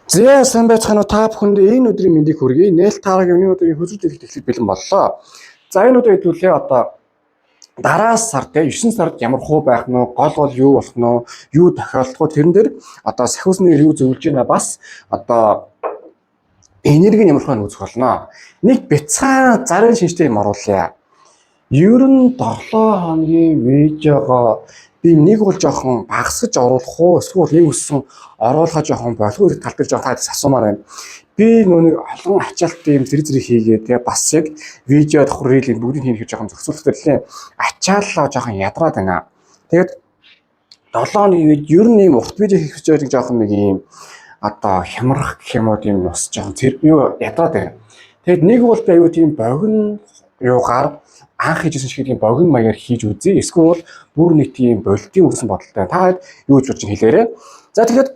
Зэ сайн байцгаана уу та бүхэнд энэ өдрийн мэндийг хүргэе. Нээлт таараг өний өдрийн хөзөр дэлгэх эхлэл бэлэн боллоо. За энэ өдөр хэдүүлээ одоо дараа сар те 9 сард ямар хуу байх нь гол юу болох нь юу тохиолдох вэ тэрэн дээр одоо сахиусны юу зөвлөж байна бас одоо энерги нь ямар хөө үзэх болно. Нэг бяцхан зарын шинжтэй юм оруулъя. Ер нь 7 хоногийн видеого би нэг бол жоохон багасгаж оруулах уу эсвэл нэг өссөн оруулахаа жоохон болов тал дээр жоохон таад асуумаар байна. Би нэг олон ачаалттай юм зэрэг хийгээд тэгээ бас яг видео давхрыг бүгдийг хийх жоохон зөксөлтөрлөө ачааллаа жоохон ядраад байна. Тэгээд 7 хоногийн үед ер нь юм урт видео хийх гэж байгаа жоохон нэг юм одоо хямрах гэх юм уу тийм бас жоохон юу ядраад байна. Тэгээд нэг бол би аюу тийм богино юугаар анх хийжсэн шиг тийм богино маягаар хийж үзье. Эсвэл бүр нэг тийм болтын үсэн бодолтой. Та юу гэж хэлээрэй. За тэгэхээр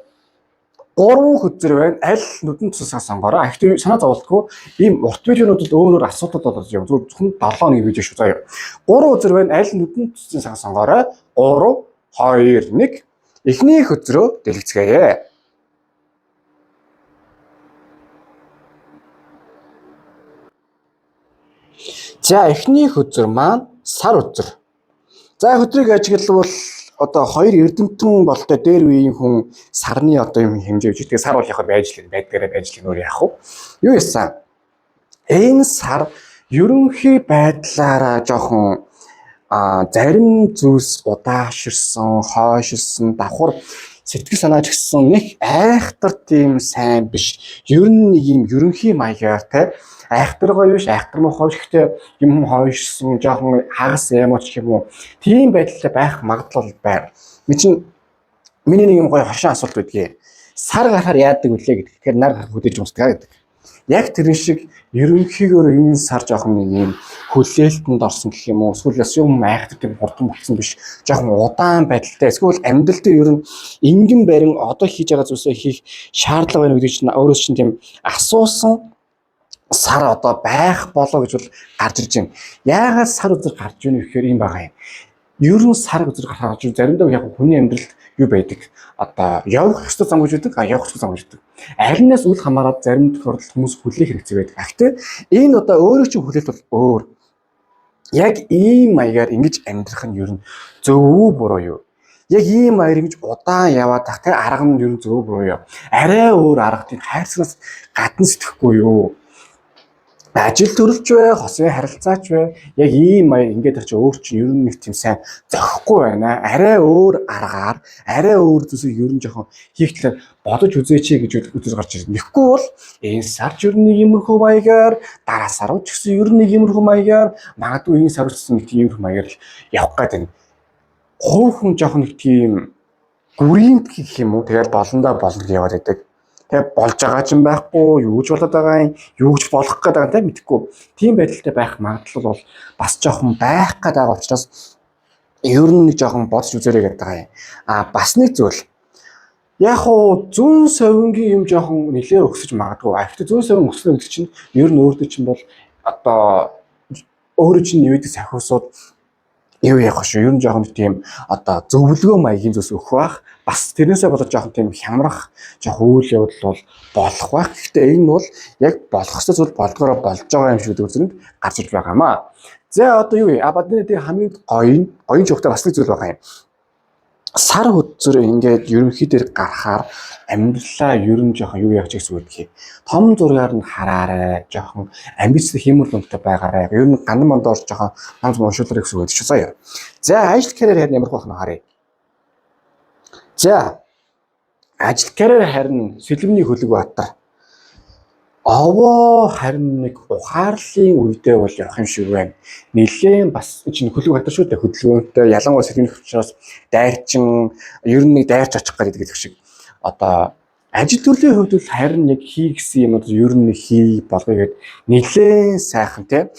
3 хөзөр байна. Аль нүдэн тусаа сонгороо. Ахт санаа зовлтгүй ийм урт видеонууд л өөр асуудал болоод юм. Зөвхөн 7 хоногийн видео шүү заяа. 3 хөзөр байна. Аль нүдэн тусаа сонгороо. 3 2 1 эхний хөзрөө дэлгэцгээе. За эхний хөзөр маань сар хөзөр. За хөзрийг ажиглавал одоо хоёр эрдэмтэн болтой дээр үеийн хүн сарны одоо юм хэмжээ үжиг. Тэгээ сар бол яг байдгаараа өөр яах вэ? Юу яасан? Энэ сар ерөнхий байдлаараа жоохон зарим зүйлс удааширсан, хойшилсан, давхар сэтгэл санаач гэсэн нэг айхтар тийм сайн биш. Ер нь нэг юм ерөнхий маягаар те айхтар гоё биш, айхтар мохоо ихтэй юм хойшсон, жоохон хагас ямаач юм уу. Тийм байдлаар байх магадлал байна. Миний нэг юм гоё хошин асуулт байдгийг. Сар гарахаар яадаг үлээ гэдэг. Тэгэхээр нар хөдөж унсдаг гэдэг. Яг тэр шиг ерөнхийдөө энэ сар жоохон нэг юм хүлээлтэнд орсон гэх юм уу. Эсвэл бас юм айхтар тийм хурдан болсон биш. Жоохон удаан байдалтай. Эсвэл амьдрал дээр ер нь ингэн барин одоо хийж байгаа зүйлсээ хийх шаардлага байна гэдэг чинь өөрөөс чинь тийм асуусан сар одоо байх болоо гэж бол гарч ирж байна. Яагаад сар үзэр гарч ийнө гэхээр юм байгаа юм. Ер нь сар үзэр гарч заримдаа яг хүний амьдралд юу байдаг? Одоо явах ёстой зам гэж байдаг, явах ёстой зам гэж байдаг. Алинаас үл хамааран зарим тохиолдолд хүмүүс хүлээх хэрэгцээ байдаг. Гэхдээ энэ одоо өөрөө чинь хүлээлт бол өөр. Яг ийм маягаар ингэж амьдрах нь ер нь зөв үү буруу юу? Яг ийм маягаар ингэж удаан яваад тах тэр арга нь ер нь зөв буруу юу? Арай өөр арга тийм хайрцагнаас гадна сэтгэхгүй юу? Ажил төрөлж бай, хосын харилцаач бай. Яг ийм маяг ингээд тач өөр чинь ер нь нэг тийм сайн зохихгүй байна. Арай өөр аргаар, арай өөр зүйлсийг ер нь жоохон хийх талаар бодож үзээч гэж үзэж гарч ирнэ. Тэгэхгүй бол энэ сар ер нь нэг иймэрхүү маягаар, дараа сар ч гэсэн ер нь нэг иймэрхүү маягаар, магадгүй энэ сар ч гэсэн нэг иймэрхүү маягаар явах гэдэг. Хувь хүн жоохон нэг тийм гүриймт гэх юм уу. Тэгээд болондоо яваад байдаг. Тэгээ болж байгаа ч юм байхгүй, юу ч болоод байгаа юм, юу ч болох гэдэг нь мэдэхгүй. Тийм байдалтай байх магадлал бол бас жоохон байх гэдэг учраас ер нь нэг жоохон бодож үзээрэй гэдэг юм. Бас нэг зүйл. Яг уу зүүн совингийн юм жоохон нэлээ өксөж магадгүй. Гэхдээ зүүн совин өксөх гэдэг чинь ер нь өөртөө чинь бол одоо өөрөө чинь нэмэгдэх сахиусууд юу яах вэ? Ер нь жоохон тийм одоо зөвлөгөө маягийн зүйлс өгөх бах. Бас тэрнээсээ болоод жоохон тийм хямрах, жоохон үйл явдал бол болох байх. Гэхдээ энэ бол яг болох ёстой зүйл болдгороо болж байгаа юм шиг үзэнд гарч ирж байгаамаа. За одоо юу вэ? Бадны дээр хамгийн гоё чухтай бас нэг зүйл байгаа юм. Сар хөзөр ингээд ерөнхий дээр гарахаар амьдралаа ер нь жоохон юу яах гэж зүгдгий. Том зургаар нь хараарай, жоохон амбиц хиймэл үнэтэй байгаарай. Ер нь гандан мондоор жоохон хамт уншуулрах гэсэн үг шүү заяа. За ажил карьер ямар байх нь харъя. За ажил карьер харин Сэлмний хөлөг баатар. Овоо харин нэг ухаарлын үедээ бол явах юм шиг байна. Нилээн бас чинь хөлөг баатар шүү дээ хөдөлгөөнтэй ялангуяа Сэлмний учраас дайрчин ер нь нэг дайрч очих гэдэг шиг. Одоо ажил төрлийн хувьд бол харин яг хий гэсэн юм уу ер нь хий болгоё гэд нилээн сайхан тий.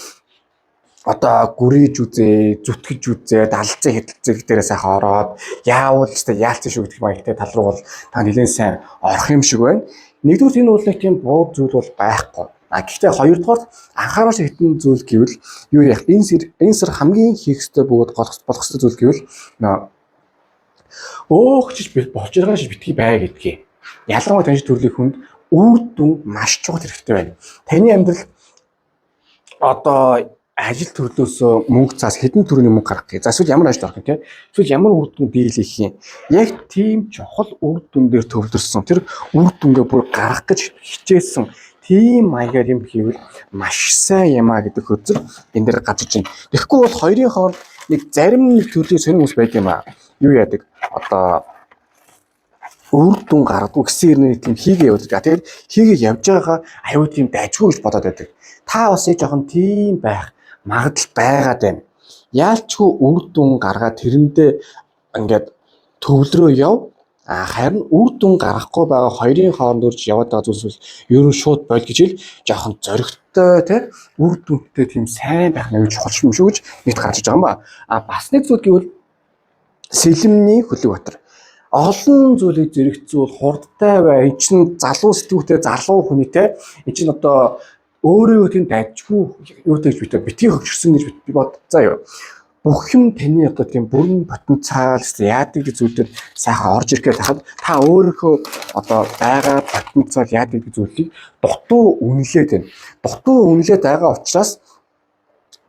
Одоо гүрийж үзээ, зүтгэж үзээ, далцсан хэдэлцэг дээрээ сайхан ороод яавал ч яалцсан шүү гэдэг маягтай тал руу бол та нэлээд сайн орох юм шиг байна. Нэгдүгээр энэ бол нэг тийм буу зүйл бол байхгүй. Гэхдээ хоёрдугаар анхаарал хитэн зүйл гэвэл юу яах энэ сар хамгийн хийх ёстой бөгөөд болох ёстой зүйл гэвэл өөхчж болж байгаа шиг битгий бай гэдгийг. Ялангуяа таньж төрлийн хүнд үр дүн маш чухал хэрэгтэй байна. Таны амьдрал одоо ажил төрлөөсөө мөнгө цаас хэдэн төгрөгийн мөнгө гаргах гээ. За эсвэл ямар ажил авах юм те. Эсвэл ямар үр дүн дийлэх юм. Яг тийм чухал үр дүн дээр төвлөрсөн. Тэр үр дүнгээ бүр гаргах гэж хичээсэн. Тийм маягаар юм хийвэл маш сайн юм а гэдэг хөзөр энэ дээр гажиж байна. Тэгэхгүй бол хоёрын хооронд нэг зарим нэг төрлийн сонир хүмүүс байдаг юм а. Юу яадаг? Одоо үр дүн гаргадаг гэсэн юм тийм хийгээ явуулдаг. Тэгээд хийгээ явж байгаагаа аюу тийм дайггүй гэж бодоод байдаг. Та бас жоохон тийм байх магадлал байгаад байна. Яалчгүй үр дүн гаргаад тэрэндээ ингээд төвлөрөө яв. Харин үр дүн гаргахгүй байгаа хоёрын хооронд үрж яваад байгаа зүйлс ер нь шууд боль гэж хэл жоохон зоригтой тий үр дүнтэй тийм сайн байх нэг чухал юм шүү гэж нэгт гарч байгаа юм ба. Бас нэг зүйл гэвэл сэлэмний Хөлөг-Батар. Олон зүйлийг зэрэгцүүл хурдтай бай. Энд чинь залуу сэтгүүтэй залуу хүний те. Энд чинь одоо өөрөө тийм дайггүй юутай гэж битгий хөгжсөн гэж би бодцаа юу. Бүх юм таны одоо тийм бүрэн потенциал яадаг зүйлүүд сайхан орж ирэхэд хахад та өөрийнхөө одоо байгаа потенциал яадаг зүйлийг дутуу үнэлээд байна. Дутуу үнэлээд байгаа учраас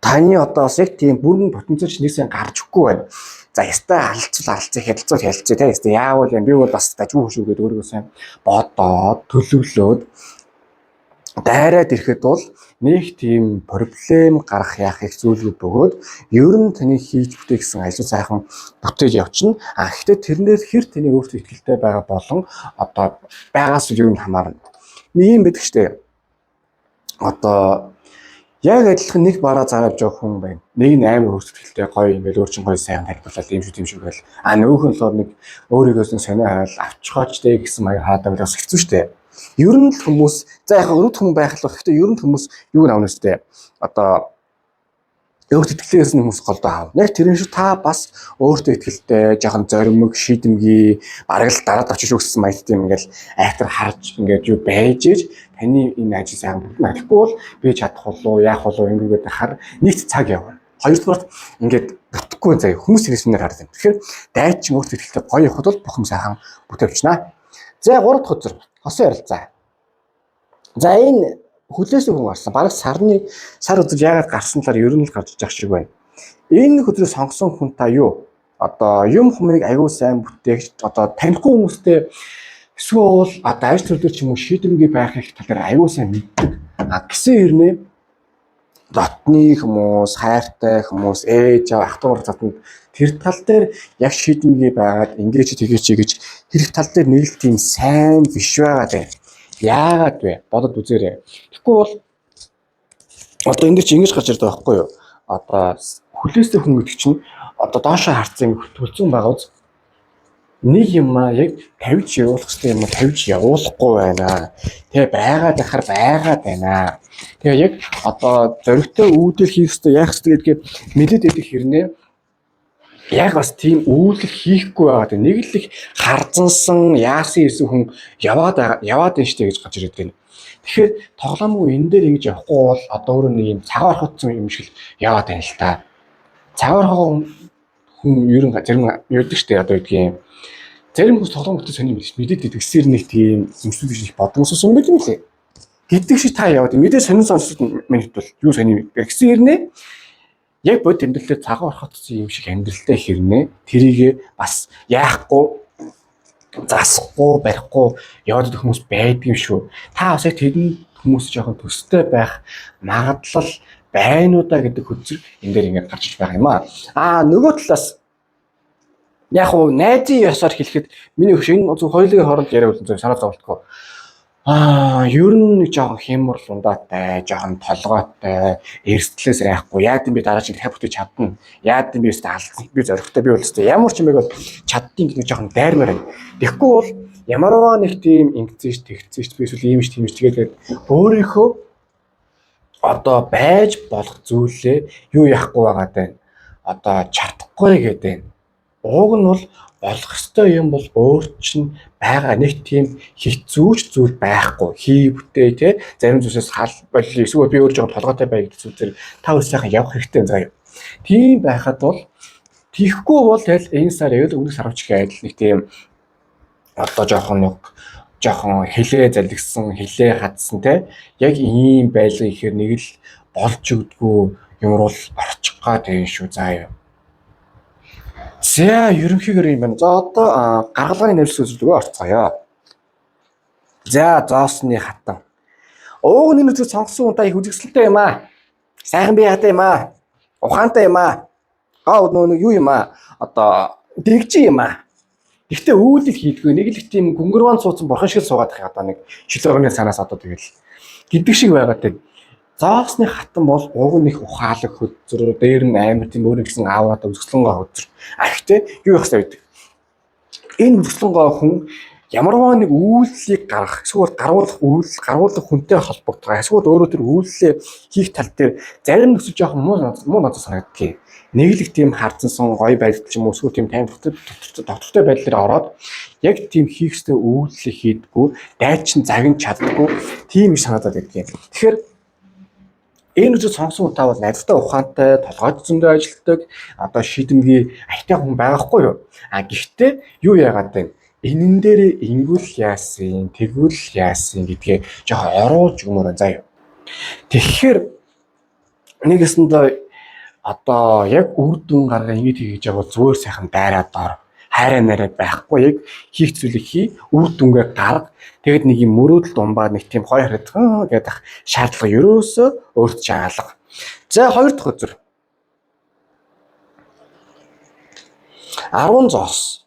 таны одоо бас яг тийм бүрэн потенциал нэгсэн гарч өгөхгүй байна. За ястай харилцах хэлцээ те ястай яавал юм би бол бас дажгүй хөшүүгээд өөрийгөө сайн бодоод төлөвлөөд дайраад ирэхэд бол нэг тийм проблем гарах яах их зүйлүүд бөгөөд ер нь таны хийж бүтээгсэн ажил сайхан бүтээж явчихна. Гэхдээ тэрнээс хэр таны өөртөө ихтэй байгаа болон одоо байгаас юу юм хамаарна. Нэг юм байдаг штэ. Одоо яг адилхан нэг бараа зарж явах хүн байна. Нэг нь амар өөртөө гоё ингээл өөр чин гоё сайн тайлбарлаад юм шиг байл. Нөгөөх нь л нэг өөрийгөөс нь сонио хайл авчихаач дээ гэсэн маяг хаадаг бас хэцүү штэ. Ер нь хүмүүс за яг өрөд хүн байх л гэхдээ ер нь хүмүүс юу навна штэ. Одоо өөртөө итгэлээс хүмүүс голдоо аав. Яг тэрэн шиг та бас өөртөө итгэлтэй, жоохон зоримог, шийдэмгий, бараг л дараад очиж өгсөн маягт тийм ингээл айхтар харж ингээд юу байж ээж таны энэ ажил сайн бүтнэ. Тэгэхгүй бол би чадах болов яах болов ингэгээд хахаар нэг цаг явна. Хоёрдугаар ингээд бүтэхгүй заяа хүмүүс хэрэгснээр хардаг. Тэгэхээр дайчин өөртөө итгэлтэй гоё явахад бол бүх юм сайхан бүтээвчнаа. За 3 дахь үзэр хосын ярилцаа. За энэ хүлээсэн хүн гарсан. Бараг сар үзэж яагаад гарсан талаар ер нь л гарч иж ах шиг байна. Энэ өдрөө сонгосон хүн та юу? Одоо юм хүмүүсийг аягүй сайн бүтээгч одоо танихгүй хүмүүстэй эсвэл одоо ажил төрлөөр ч юм уу шийдэмгий байх их талаар аягүй сайн мэддэг. Гэсэн хэрнээ дотны хүмүүс, хайртай хүмүүс, ээж ах дүүр татанд тэр тал дээр яг шийдэмгий байгаад ингэж тэгэж гэж хэрэг тал дээр нэг л тийм сайн биш байгаад байна. Яагаад вэ? Бодод үзээрэй. Тэгэхгүй бол одоо энэ чинь ингэж гарч ирдэг байхгүй юу? Одоо хүлээстэй хүн гэдэг чинь одоо доошоо харцсан төлцөн байгаа үз. Нэг юм яг тавьж явуулах хэрэгтэй юм тавьж явуулахгүй байна. Тэгээ байгаад ахаар байгаад байна. Тэгээ яг одоо зоригтой үүдэл хийх хэрэгтэй яах хэрэгтэй гэдгийг мэдээд идэх хэрнээ яг бас тийм үйлдэл хийхгүй байгаа. Нэг л их харзансан яасан ирсэн хүн яваад байна штэ гэж гарч ирээд байна. Тэгэхээр тоглоомгүй энэ дээр ингэж явахгүй бол одоо өөрөө нэг юм цагаар хотсон юм шиг яваад байна л та. Цагаар хүн ер нь зарим юудаг штэ одоо гэдгийг зарим хүмүүс тоглоом хөтө сони мэдээд идэгсээр нэг тийм юмсууд их бодгонсоо юм байт юм лээ. Гэдэг шиг та яваад мэдээ сонин сонсоод минут бол юу сони гэсэн хэрнээ яг бод амьдралдээр цагаан орхотсон юм шиг амьдралтай хэрнээ тэрийг бас яахгүй засахгүй барихгүй яваад хүмүүс байдаг юм шүү. Та бас яг тэдэн хүмүүс жоохон төстэй байх магадлал байна уу да гэдэг хөзөр энэ дээр ингээд гарч байгаа юм аа. Нөгөө талаас яг уу найзын ёсоор хэлэхэд миний хөш энэ хоёулын хооронд яриа үлдэн санаа зовлтгоо. Ер нь жоохон хямар лундаатай, жоохон толгойтой, эрсдлээс айхгүй. Яад юм би дараа чинь дахиад бүтээж чадна. Яад юм би өстэй алдсан. Би зоригтой би үлстэй. Ямар ч юм бэ бол чаддгийг нэг жоохон дайрмаар байна. Тэгэхгүй бол ямарваа нэг тийм ингэцэж тэгцэж би эсвэл ийм ч тийм ч тэгээд өөрийнхөө одоо байж болох зүйлээ юу яахгүй байгаа даа. Одоо чадахгүй гэдэг. Ууг нь бол болох ёстой юм бол өөр чинь байгаа нэг тийм хэцүүч зүйл байхгүй. Хий бүтээ те зарим зүйлсээс хал болли эсвэл би өөр жоохон толгойтой бай гэдэг зүйл зэрэг та өөрсдөө явах хэрэгтэй заяа. Тийм байхад бол тийхгүй бол тэгэл энэ сар яг өмнөх сар авчих адил нэг тийм одоо жоохон жоохон хилээ залгсан, хилээ хадсан те яг ийм байлга ихээр нэг л болж өгдгүү юмруу орчих гад юм шүү заа юу. За ерөнхийдөө юм байна. За одоо гаргалгааны нэвсгэл үзүүлгээ орцгоё. За зоосны хатан. Уугны нүцгэл сонгосон удаа их үзэсгэлэнтэй юм аа. Сайхан бие хатаа юм аа. Ухаантай юм аа. Гоо нөө юу юм аа. Одоо дэгжи юм аа. Гэхдээ үүлэл хийдгүй нэг л их тийм гүнгөрван цууцсан бурхан шиг суугаад их одоо нэг шилөргөний санаас одоо тэгэл гэдэг шиг байгаад. Зоосны хатан бол уг нь их ухаалаг хөдзөр дээр нь амар тийм өөр нэгсэн аавраад үзэсгэлэнгоо хөдзөр. Гэхдээ юу их сайд. Энэ үзэсгэлэнгоо хүн ямарваа нэг үйлслийг гаргах эсвэл гаргуулах хүнтэй холбогддог. Эсвэл өөрөө тэр үйлслээ хийх тал дээр зарим нөхцөл жоохон муу надад санагддаг. Нэг л их тийм харцсан гоё байдал ч юм уу эсвэл тийм тайм доктортой байдлаар ороод яг тийм хийх ёстой үйлслийг хийдгүү, дайчин загин чаддаггүй тийм их санагдаад байдаг. Тэгэхээр энэ үйл сонгосон удаа бол найдвартай ухаантай толгойд зөндөө ажилладаг одоо шийдэмгий ахтай хүн байгаахгүй юу. Гэхдээ юу яагаад вэ? Энэн дээр ингүүл яасан, тэгвэл яасан гэдгээ жоохон оруулж өгмөр заа юу. Тэгэхээр нэгэсэндээ одоо яг үр дүн гаргаа ингэж хийж явал зүгээр сайхан дайраад ор. Хайраа нараа байхгүй яг хийх зүйлийг хий, үр дүнгээ гарга. Тэгэд нэг юм мөрөөдөл думбаа нэг тийм хоёр харагдах гэдэг шаардлага ерөөсөө өөрт чагаалга. За хоёр дахь үзэр. 10 зоос.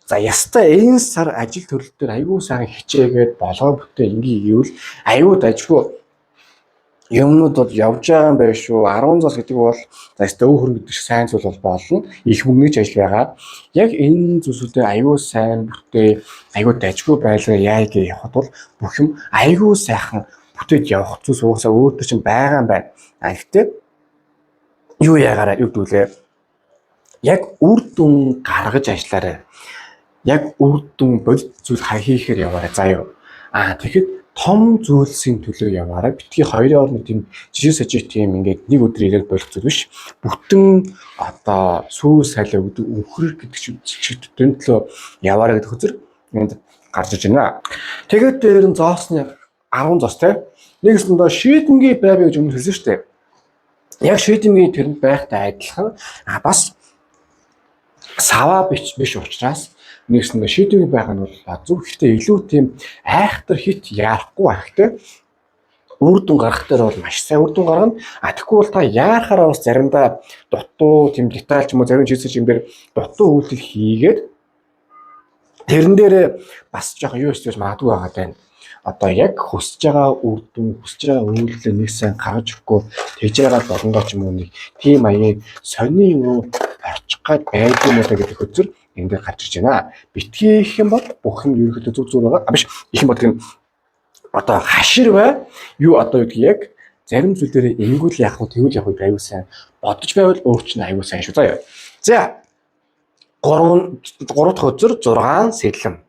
За ястаа энэ сар ажил төрөл дээр аягүй сайн хичээгээд болгоо бүтээ ингээ хийвэл аягүй дажгүй юмнууд бол явж байгаа юм байна шүү. 10 зоос гэдэг бол за ястаа өөхөр гэдэг шиг сайн зүйл бол болно. Их мөнгөний ажил байгаа. Яг энэ зүйлсүүдээ аягүй сайн бүтээ аягүй дажгүй байлгаа яа гэж явахад бол бүх юм аягүй сайхан бүтээд явах зүйлс уусаа өөртөө чинь байгаа юм байна. Гэхдээ юу яагаараа юу гэдүүлээ. Яг үр дүн гаргаж ажиллаарай. Яг үр дүн бодит зүйл хийхээр яваарай заа юу. Тэгэхэд том зүйлсийн төлөө яваарай. Битгий хоёрын орны тийм жижиг сажиг тийм ингээд нэг өдөр ирээд болох зүйл биш. Бүтэн одоо сүү салаа өнхөр гэдэг шиг төлөө яваарай гэдэг үзэр энд гарч иж байна. Тэгээд дээр нь зоосны 10 зоос те. Нэгэсэндээ шийдэмгий байв гэж өмнө хэлсэн шүү дээ. Яг шийдэмгий тэрэнд байхтай адилхан бас саваа биш учраас нэгсэндээ шийдвэр байх нь бол зөв ихтэй илүү тийм айхтар хит яахгүй байхтэй үр дүн гаргах дээр бол маш сайн үр дүн гаргана. Тэгэхгүй бол та яахаараа бас заримдаа дутуу тийм деталь ч юм уу зарим жишээ юм дээр дутуу үйлдэл хийгээд тэрэн дээр бас жоохон юу хийж магадгүй байгаа даа. Одоо яг хүсэж байгаа үр дүн хүсэж байгаа үйлдэл нэг сайн гаргаж өгөхгүй тэгж байгаа болондоо ч юм уу нэг тийм аягийн сони юу орчих гад байдаг юм уу гэдэг хөзөр энэ дээр гарч ирж байна. Битгий их юм бол бүх юм ерөөхдөө зүг байгаа. Биш их юм бол тийм одоо хашир бай. Юу одоо юу яг зарим зүйл дээр энгүүл яах вэ тэгвэл яах вэ аюу сайн бодож байвал өөр чинь аюу сайн шүү заа. За 3 дахь хөзөр 6 сэлэм.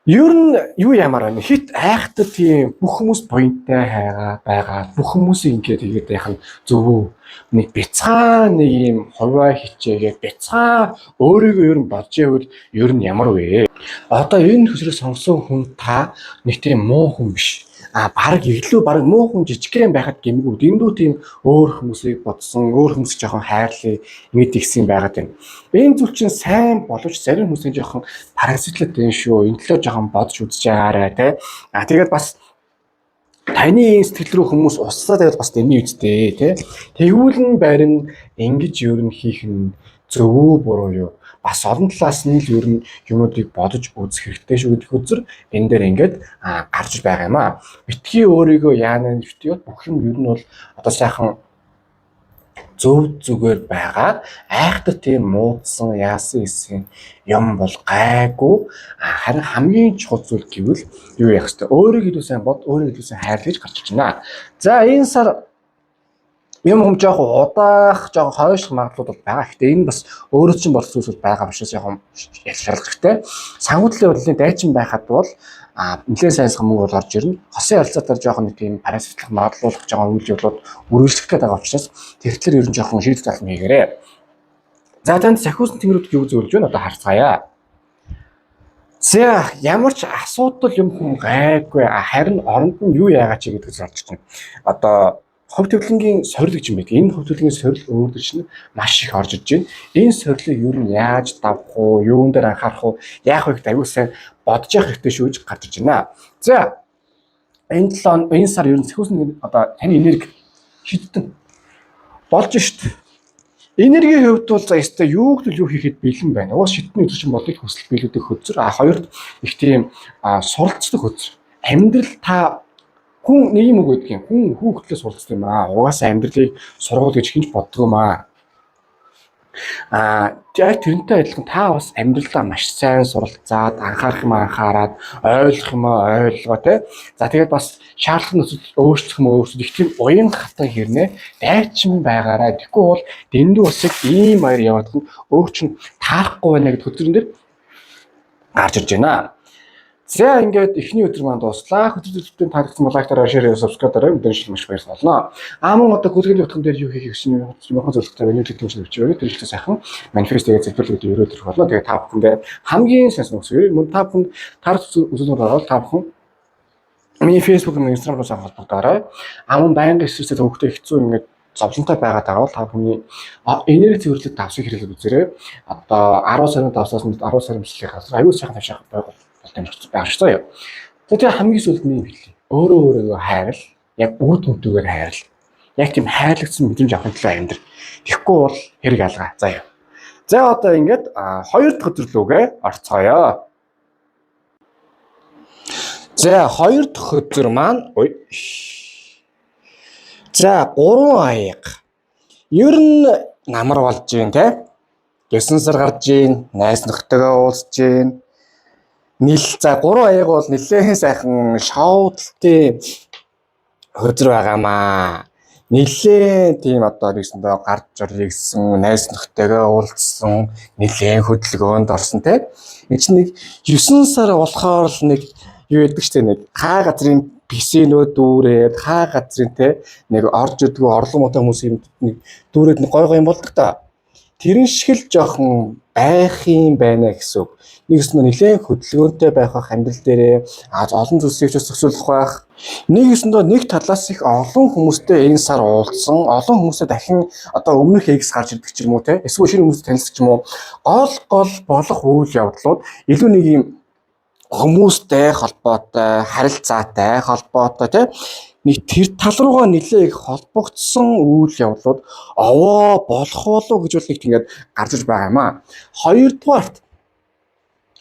Ер нь юу ямаар байна? Хит айхтар тийм бүх хүмүүс буянтай байгаа. Бүх хүмүүсийн ингэж тэгээд яах нь зөв нэг бяцхан нэг юм хуваа хичээгээд бяцхан өөрийгөө ер нь бодж явал ер нь ямар вэ? Одоо энэ хөсрөө сонгосон хүн та нэг тийм муу хүн биш. Бараг муу хүн жижигхэн байхад гэмгүй дэндүү тийм өөр хүмүүсийг бодсон, өөр хүмүүс жоохон хайрлаа ингэж игсэн байгаад байна. Энэ зүйл чинь сайн боловч зарим хүмүүсийн жоохон паразитлаад байна шүү. Энэ төлөө жоохон бодож үзэж байгаарай те. Тэгээд бас таны сэтгэл рүү хүмүүс устсаа тэгээд бас дэмий үстэй те. Тэгвэл нь барин ингэж ер нь хийх нь зөв үү буруу юу? Бас олон талаас нь л ер нь юмуудыг бодож үзэх хэрэгтэй шүү гэдэг үзэр энэ дээр ингээд гарч байгаа юм аа. Битгий өөрийгөө яана битгий бүх юм ер нь бол одоо сайхан зөв зүгээр байгаа. Айхтар тийм муудсан яасан хэсэг юм бол гайгүй. Харин хамгийн чухал зүйл гэвэл юу яах вэ? Өөрийгөө илүү сайн бод, өөрийгөө илүү сайн хайрлаж гарч ирж байна. За энэ сар юм жоохон удаах, жоохон хойшлох магадлал бол байгаа. Гэхдээ энэ бас өөрөө чинь болсон зүйл байгаа учраас яг шалгахтай. Санхүүдэлийн бодлогын дайчин байхад бол нэлээд сайнсхан мөнгө бол орж ирнэ. Хосын харилцаатаар жоохон нэг тийм паразитлах магадлалах жоохон үйл явдлууд үргэлжлэх гээд байгаа учраас тэрхлээр ер нь жоохон шийдэл талхан хийгээрэй. За танд сахиусан тэнгэрүүд юу зөвлөж байна? Одоо харцгаая. За ямар ч асуудал юм хүн гайгүй харин оронд нь юу яагаад ч гэдэг зорж чинь. Одоо хувь төлөнгийн сорил гэж юм байдаг. Энэ хувь төлөнгийн сорил өөрөөр чинь маш их орж иж байна. Энэ сорилыг юу нь яаж давах уу, юун дээр анхаарах уу, яах вэ гэдэг аюул сайн бодож явах хэрэгтэй шүү гэж гарч иж байна. За энэ сар ер нь сөхөөс одоо таны энерги хитэн болж шít. Энергийн хувьд бол за ястай юу гэдэл юу хийхэд бэлэн байна. Уус шитний өдөр чинь бодлыг хүсэл биелүүдэх хөзөр. Хоёрд их тийм суралцдаг хөзөр. Амьдрал та хүн нэг юм үг гэдэг юм. Хүн хүүхдлээ суралцдаг юм аа. Угаасаа амьдралыг сургуул гэж хинж боддог юм аа. Яг тэрнтэй адилхан та бас амьдралдаа маш сайн суралцаад анхаарах юм анхаарад ойлгох юм ойлгоо тий. За тэгээд бас шаардлага нөхцөл өөрчлөх юм өөрчлөлт их тийм уян хатан хэрнээ дайчин байгаарай. Тэгэхгүй бол дэндүү усыг ийм маяр яваад хүн өөр чинь таарахгүй байна гэдэг хөтөлбөрөн дээр гарч ирж байна. За ингээд эхний өдөр маань дуслаа. Хөтөлбөрийн таалагдсан лайктараа шеэр сабскрайбаараа мэдээж маш баярлалаа. Мөн одоо гүргэлийн утган дээр юу хийх гэсэн юм зөвлөгтэй байна. Нийтлэг төвчл өчрөө тэр ихтэй сайхан манифестгээ зөвлөлүүд өрөөд ирэх болно. Тэгээ та бүхэндээ хамгийн сайн сонсгоё. Мөн та бүхэн таар үзүүлбэр ороод та бүхэн миний Facebook, Instagram-аас холбогдоорой. Мөн байнгын эсвэрсээ төвхтэй хэцүү ингээд зовлонтой байгаад байгаа бол та бүхний энерги цэвэрлэлд давсыг хэрэглэж үзээрэй. Одоо 10 сарын давсаас 10 сарын бичлэгийн газар аюул сайхан тавьшаах байгуул байгшцаа. Тэгээ хамгийн сүүлд нэг хэлээ. Өөрөө хайрал, яг үр дүнтэйгээр хайрал. Яг тийм хайрлагдсан мэдрэмж авах төлөө амьдрал. Тэгэхгүй бол хэрэг алгаа. За. За одоо ингээд хоёр дахь өдрөлөөгөө орцгоё. За хоёр дахь өдөр маань за 3 аяг. Ер нь намар болж гин те. 9 сар гарч гин, найз нөхдөйгөө уулзж гин. За 3 аяг бол нэлээд сайхан шоудлтын хөзөр байгаамаа. Нэлээд тийм одоо нэгсэндээ гарч орё гэсэн найз нөхдөйгөө уулзсан, нэлээд хөдөлгөөнд орсон те. Энд чинь нэг 9 сар болохоор л нэг юу яддаг ч нэг хаа газрын писэнөө дүүрээд хаа газрын те нэг орж идэггүй орлоготой хүмүүсийн нэг дүүрээд нэг гой юм болдог та. Тэрэн шиг л жоохон байх юм байна гэсэн үг. Нэгс нь нэлээд хөдөлгөөнтэй байх амьдрал дээрээ олон зүйлсийг ч зөвшөөрөх байх. Нэгэсэндээ нэг талаас их олон хүмүүстэй энэ сар уулзсан, олон хүмүүстэй дахин одоо өмнөх X гарч ирдэг ч юм уу те. Эсвэл шинэ хүмүүстэй танилцдаг ч юм уу. Гол болох үйл явдлууд илүү нэг юм хүмүүстэй холбоотой, харилцаатай холбоотой те. Нэг тэр тал руугаа нэлээ их холбогдсон үйл явдлууд овоо болох болов гэж бол нэг тийгээд гарч иж байгаа юм аа. Хоёрдугаарт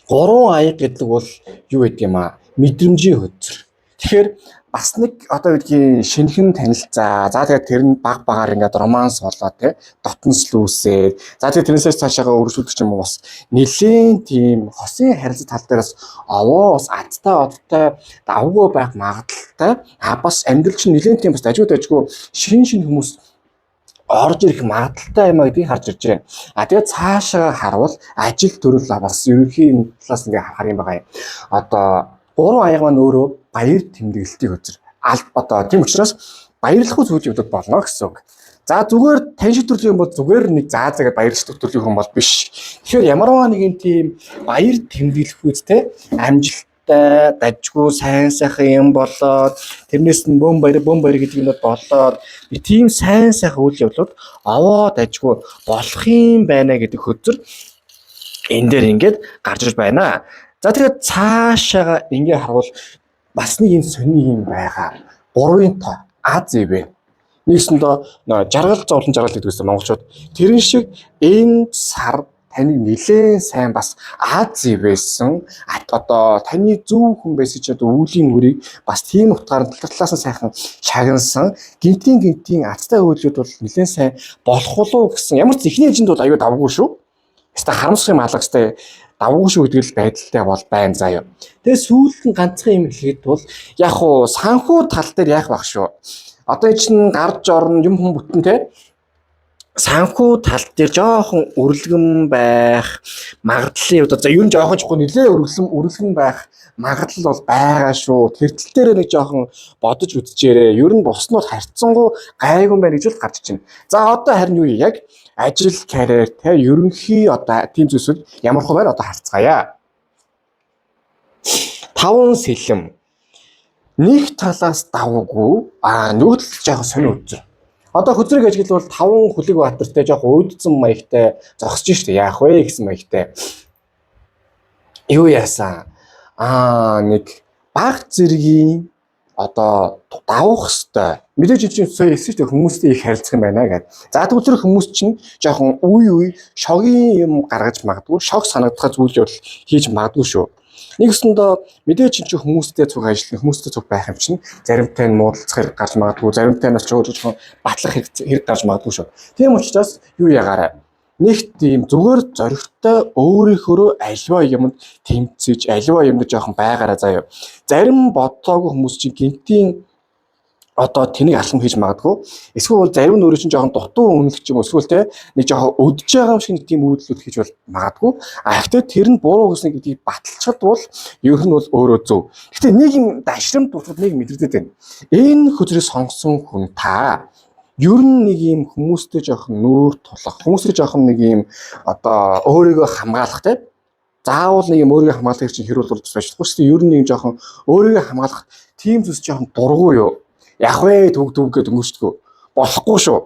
3 аяг гэдэг бол юу гэдэг юм аа? Мэдрэмжийн хөзөр. Тэгэхээр бас нэг одоо үедгийн шинэхэн танилцаа. За тэгээд тэр нь багаар ингээд романс болоо те дотнослүүсээ. За тэгээд тэрнээс цаашаага өргөжүүлдэг юм уу бас нэлээд тийм хосын харилцаа тал дээрээс овоо бас адтай одтой давгүй байх магадaltaй. Бас амьдрал чинь нэлээд тийм бас дажгүй шин хүмүүс орж ирэх магадaltaй юм гэдгийг харж ирж байна. Тэгээд цаашаа харвал ажил төрөл бас ерөнхий талаас ингээ харах юм байгаа юм. Одоо 3 аяг маань өөрөө баяр тэмдэглэлтийн хөзөр. Одоо тийм учраас баярлахгүй зүйл явдал болно гэсэн үг. За зүгээр тань шиг төрлийн юм бол зүгээр нэг заагаад баярлах төрлийн хүн бол биш. Тэгэхээр ямарваа нэгэн тийм баяр тэмдэглэх үедтэй амжилттай, дажгүй сайн сайхан юм болоод тэрнээс нь бөм баяр гэдэг юм болоод би тийм сайн сайхан үйл явдлууд овоо дажгүй болох юм байна гэдэг хөзөр энэ дээр ингээд гарч иж байна. За тэгээд цаашаага ингээ харвал бас нэг юм сони юм байгаа. 3-ын тоо АЗБ. Нэгсэндээ жаргал зовлон жаргал гэдэг үстэй монголчууд. Тэрэн шиг энэ сар таны нэлээд сайн бас АЗБсэн одоо таны зөв хүн байсан ч одоо үүлийн үрийг бас тийм утгаар талаас нь сайхан шагнасан гинтийн азтай үйлүүд бол нэлээд сайн болох болов гэсэн. Ямар ч ихний эжэнд бол аюу давгүй шүү. Яста харамсах юм алгастай давгүй шүү гэдэг л байдалтай бол байна заяа. Тэгээ сүүлд нь ганцхан юм хэлэхэд бол яг уу санхүү тал дээр яах байх шүү. Одоо чинь гарч орно юм хүн бүтэн те. Санхүү тал дээр жоохон өрөлгөн байх магадлалын одоо за юу н жоохон чухал нэлээ өрөлгөн байх магадлал бол байгаа шүү. Тэртэл дээр нэг жоохон бодож үзчихээрээ. Ер нь буснууд харьцангуй гайгүй байна гэж л гарч ичнэ. За одоо харин юу яг ажил карьер те ерөнхий одоо тийм зүйлсүүд ямар хөө байна одоо харцгаая. таван сэлэм нэг талаас давгүй нөгөө талд жоохон сонио үзэр. Одоо хөзрийг ажиглавал таван хүлэг баатартай жоохон уйдсан маягтай зогсож штэ яах вэ гэсэн маягтай. Юу яасан? Нэг баг зэргийн одоо давах хэвээр мэдээж чинь сая хэлсэн шүү дээ хүмүүстэй их харилцах юм байна гэдэг. За тэгвэл хүмүүс чинь жоохон үе шогийн юм гаргаж магадгүй, шог санагдах зүйл бол хийж магадгүй шүү. Нэгсэндээ мэдээж чинь хүмүүстэй цуг ажиллах, хүмүүстэй цуг байх юм чинь заримтай нь муудалцах хэрэг гарч магадгүй, заримтай нь ч жоохон батлах хэрэг гарч магадгүй шүү. Тийм учраас юу ягаарай. Нэг тийм зүгээр зоригтой өөрийнхөө альва юмд тэмцэж, альва юмд жоохон байгаараа заяа. Зарим бодлоогүй хүмүүс чинь гинтийн одоо тэнийг алхам хийж магадгүй. Эсвэл зарим нь өөрөө чинь жоохон дутуу үнэлэх юм эсвэл те нэг жоохон өдөж байгаа юм шиг тийм үйлдэлүүд хийж бол магадгүй. Гэхдээ тэр нь буруу гэсэн гэдгийг баталчаад бол ер нь бол өөрөө зөв. Гэхдээ нэг юм дашрамд дуртад нэг мэдрэгдээд байна. Энэ хөзрийг сонгосон хүн та ер нь нэг юм хүмүүстэй жоохон нүүр тулах, хүмүүстэй жоохон нэг юм одоо өөрийгөө хамгаалах те. Заавал нэг юм өөрийгөө хамгаалах чинь хэрүүл болж байж чадахгүй шүү дээ. Ер нь нэг жоохон өөрийгөө хамгаалах тийм зүйлс жоохон дургүй юу? Яах вэ төг гэдэг өнгөчдгөө болохгүй шүү.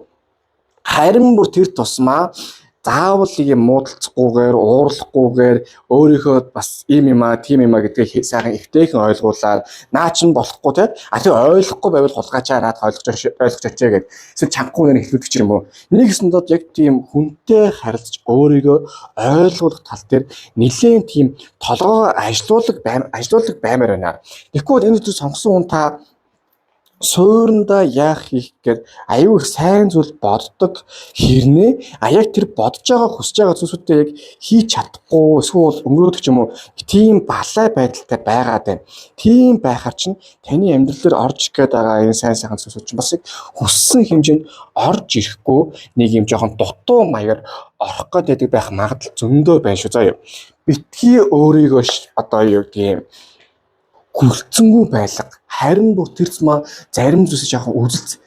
Харин бүр тэр тусмаа заавал нэг юм муудалцахгүйгээр, уурлахгүйгээр өөрийнхөө бас ийм юм тийм юм гэдгийг сайхан эвтэйхэн ойлгуулаад наа чин болохгүй те. Тэг ойлгохгүй байвал хулгайчаа наад ойлгож очие гэд. Эсвэл чангагүй нэр хэлүүлдэг ч юм уу. Нэгсэндээ яг тийм хүнтэй харилцаж өөрийгөө ойлгуулах тал дээр нэлээд тийм толгоо ажилуулдаг баймаар байна. Тэгэхгүй энэ зүйл сонгосон хүн та суурнда яах хийх гээд аюу их сайн зүйл боддог хэрнээ яг тэр бодож байгаа хүсэж байгаа зүйлсүүдээ яг хийж чадахгүй эсвэл өнгөрөөдөг ч юм уу тийм балай байдалтай байгаад байна. Тийм байхаар чинь таны амьдрал дээр орж ирэх гээд байгаа энэ сайн сайхан зүйлсүүд чинь бас яг хүссэн хэмжээнд орж ирэхгүй нэг юм жоохон дутуу маягаар орох гээд байх магадлал зөндөө байна шүү заяа. Битгий өөрийгөө одоо юу гэм гүлцэнгүй байлга харин бүр тэрцмаа зарим зүйлс жоохон үзэл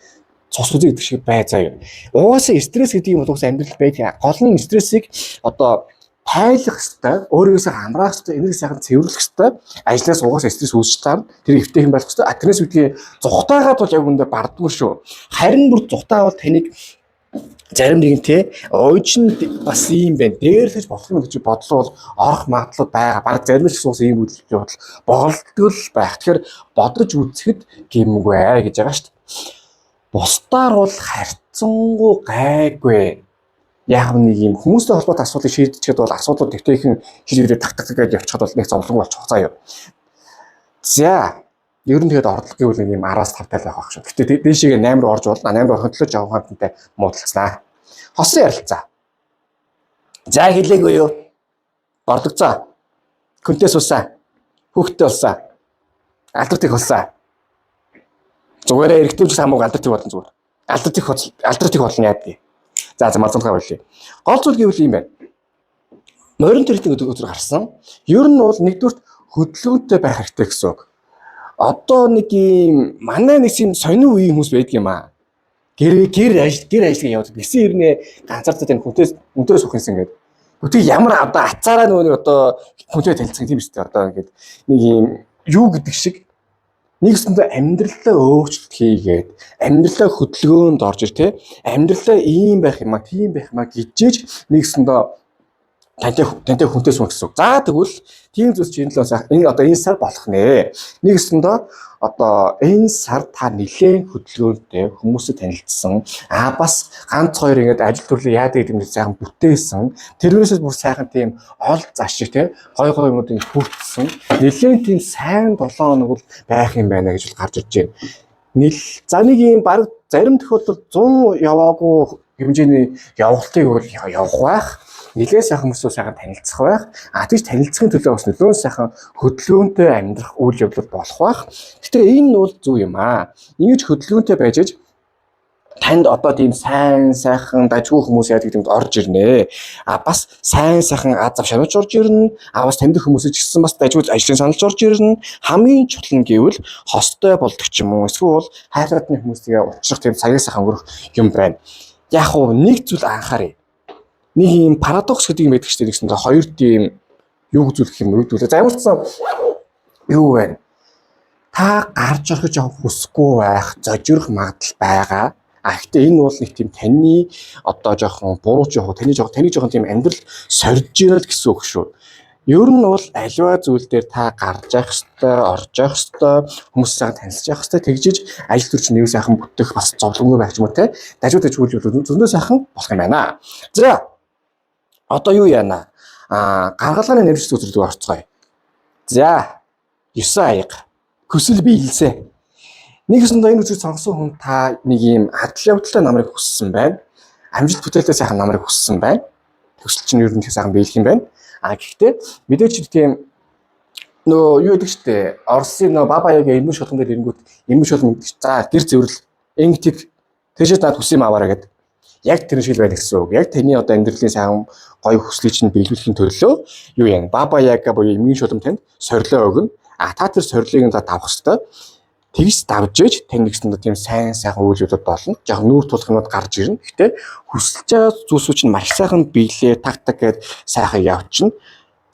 цус үзэг гэдэг шиг бай заяа. Угаасаа стресс гэдэг юм бол угаасаа амьдрал байдаг. Голны стрессийг одоо тайлах хэрэгтэй, өөрөөсөө хамраах хэрэгтэй, энерги сайхан цэвэрлэх хэрэгтэй. Ажлаас угаасаа стресс үүсч таар тэр эвтэйхэн байх хэрэгтэй. Тэрнээс үүдгээ зүхтаагаад бол яг үндэ бардгүй шүү. Харин бүр зүхтаавал таныг зарим нэгэнтэй уучин бас юм байна. Дээрлэж болох юм гэж бодлоо бол орох магадлал байгаа. Бараг зарим нь ч суус ийм үйлдэл бодол боголтгол байх. Тэгэхээр бодож үзэхэд гэмгүй гэж байгаа шүү дээ. Бусдаар бол харьцангуй гайгүй. Яг нэг юм хүмүүстэй холбоотой асуудлыг шийдчихэд бол асуудлууд дэвтэйхэн шийдвэрээ так гэж явчихад бол нэг зовлон болчих заяа. За ер нь тэгээд ордлого гэвэл нэг юм 10-аас 5 тал байх шүү. Гэтэ дээшээ 8 руу орж болно. 8 руу орохын төлөө жав хамтантай муудалцлаа. Хосын ярилцаа. За хэлээгүй юу? Борлогцоо. Хүнтээс усаа. Хүүхдтэй болсаа. Алдарт их болсаа. Зүгээрээ эргэжүүлж хамаагүй алдарт их болно зүгээр. Алдарт их болно яа. За малцанхаа болъё. Гол зүйл гэвэл юм байна. Морин төрөлтийн өдөр гарсан. Ер нь бол нэгдүгürt хөдөлгөөнтэй байх хэрэгтэй гэсэн үг. Одоо нэг юм манай нэг юм сонин үеийн хүмүүс байдаг юм аа. Гэр ажил яваад бисэн ирнэ ганцаараа тань хүнтээс ухсан гэдэг. Үгүй ямар одоо ацаараа нөгөө одоо хүнтэй танилцсан тийм үстэй одоо ингээд нэг юм юу гэдэг шиг нэгсэндээ амьдралаа өөрчлөлт хийгээд амьдралаа хөдөлгөөнд орж ир тэ амьдралаа ийм байх юм а тийм байх юм а гэжээж нэгсэндээ тантай хүнтэй сум гэсэн. За тэгвэл тийм зүйлс чинь энэ сар болох нэ. Нэгсэндээ одоо энэ сар та нэлээд хөдөлгөөнтэй хүмүүстэй танилцсан. Бас ганц хоёр ингэж ажил төрлөө яадаг гэдэг нь сайхан бүтээсэн. Тэрнээсээ бүр сайхан тийм ол заш шиг те гой юмнуудыг хүртсэн. Нэлээд тийм сайн 7 хоног бол байх юм байна гэж гарч ирж байна. За нэг юм баг зарим тохиолдолд 100 яваагүй хэмжээний явгалтыг бол явах байх. Нэлээд сайхан хүмүүстэй сайхан танилцах байх. Тэгж танилцахын төлөө бас нөлөө сайхан хөдөлгөөнтэй амьдрах үйл явдал болох байх. Гэтэ энэ нь бол зөв юм аа. Ингэж хөдөлгөөнтэй байж аж танд одоо тийм сайн сайхан дажгүй хүмүүс яадаг юмд орж ирнэ. Бас сайн сайхан аз зав шанаж орж ирнэ. Бас таньдаг хүмүүсийг ч гэсэн бас дажгүй ажлын саналж орж ирнэ. Хамгийн чухал нь гэвэл хостой болдог ч юм уу. Эсвэл хайртны хүмүүстэйгээ уулзах тийм цагийн сайхан өнгөрөх юм байна. Яг уу нэг зүйл анхаарай. Нэг юм парадокс гэдэг юм байдаг шүү дээ. Нэгсэндээ хоёр тийм юу үзүүлэх юм үүдүүлээ. За ямар ч сан юу вэ? Та гарч орохж явах хүсэхгүй байх, зожирох магадлал байгаа. Гэхдээ энэ бол нэг тийм таны одоо жоохон буруу жоохон таны жоохон тийм амьдрал сорж ирэл гэсэн үг шүү. Ер нь бол аливаа зүйл дээр та гарч явах ёстой, орж явах ёстой, хүмүүстэй танилцж явах ёстой, тэгжиж ажил төрч нэг сайхан бүтэх бас зовлонгүй байх юм уу те. Дажууд ажиглуулж зөндөө сайхан болох юм байна. За одоо юу яана? Гаргалгааны нэрвч зүйлүүд орцгоё. За 9 аяга хүсэл биелсэн. Нэгсэндээ энэ үзэг сонгосон хүн та нэг юм адал явдалтай намрыг хүссэн байна. Амжилт бүтээлтэй сайхан намрыг хүссэн байна. Хүсэл чинь ер нь сайхан биелэх юм байна. Гэхдээ мэдээч тийм нөө юу гэдэг чтэй Оросын нөө баба яг эмгэн шулган дээр ирэнгүүт эмгэн шулган гэдэг за гэр зэврэл ингэдэг тэгшээд над хүсэм аваараа гэдэг. Яг тэр шиг байх гэсэн үг. Яг таны одоо амьдралын сайхан гоё хүслийг чинь биелүүлэхийн төлөө юу яа баба яг буюу эмгэн шулган танд сорилоо өгнө. Та тэр сорилыг нь давах хэрэгтэй. Тэгс давж ээж тань нэгсэнд тийм сайн сайхан үйлдэлүүд болно. Яг нүүр тулхнууд гарч ирнэ. Гэхдээ хүсэлж байгаа зүйлсүүд чинь маш сайхан биелээ тактик гээд сайхан явчихна.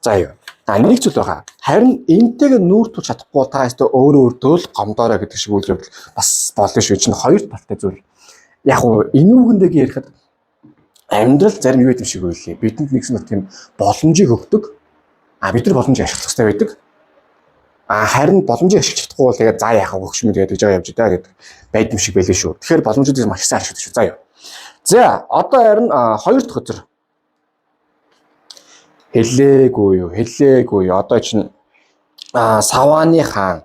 За юу. Нэг зүйл байгаа. Харин энтэйг нүүр тулж чадахгүй та өөртөө өөрөө гомдоорой гэдэг шиг үйлдэл бас болно шүү. Чинь хоёр талтай зүйл. Яг уу энэ үгэндээ ярихад амьдрал зарим юу гэдэг шиг үйлээ. Бидэнд нэгсэн тийм боломжийг өгдөг. Бид нар боломжийг ашиглах хэрэгтэй байдаг. Харин боломжийг ашиглах чадахгүй бол тэгээд за яхаа өгч мэд гэдэг жаа явж даа гэдэг байд юм шиг байлээ шүү. Тэгэхээр боломжуудыг маш сайн ашиглаж шүү. За юу. За одоо харин хоёр дахь өдөр хэлээгүй юу. Одоо чинь Савааны хаан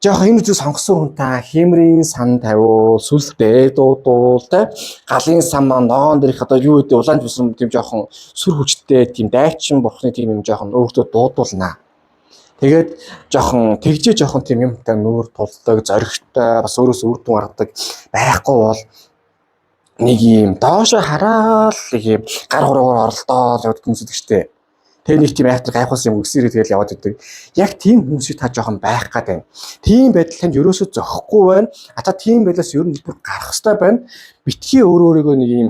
жоох энэ үзэг сонгосон хүн та хэмрийн сан тавиул сүлдээ дуудуул те галын сан маань ногоон дээрх одоо юу гэдэг улаан зүсэн тийм жоохон сүр хүчтэй тийм дайчин бурхны тийм юм жоохон өөртөө дуудуулнаа. Тэгээд жоохон тэгжээ жоохон тийм юмтай нүүр тулдаг, зоригтой, бас өөрөөс үр дүн гаргадаг байхгүй бол нэг юм доошо хараад нэг юм гар хуруугаар оролдоод явдаг хүмүүс гэдэг чтэй. Тэгээ нэг тийм айхтар гайхуулсан юм өгсөөрэй тэгэл яваад идэг. Яг тийм хүмүүсийг та жоохон байх гад байна. Тийм байдал танд ерөөсөө зохихгүй байна. Та тийм байдлаас ер нь бүр гарах хэрэгтэй байна. Битгий өөрөөгөө нэг юм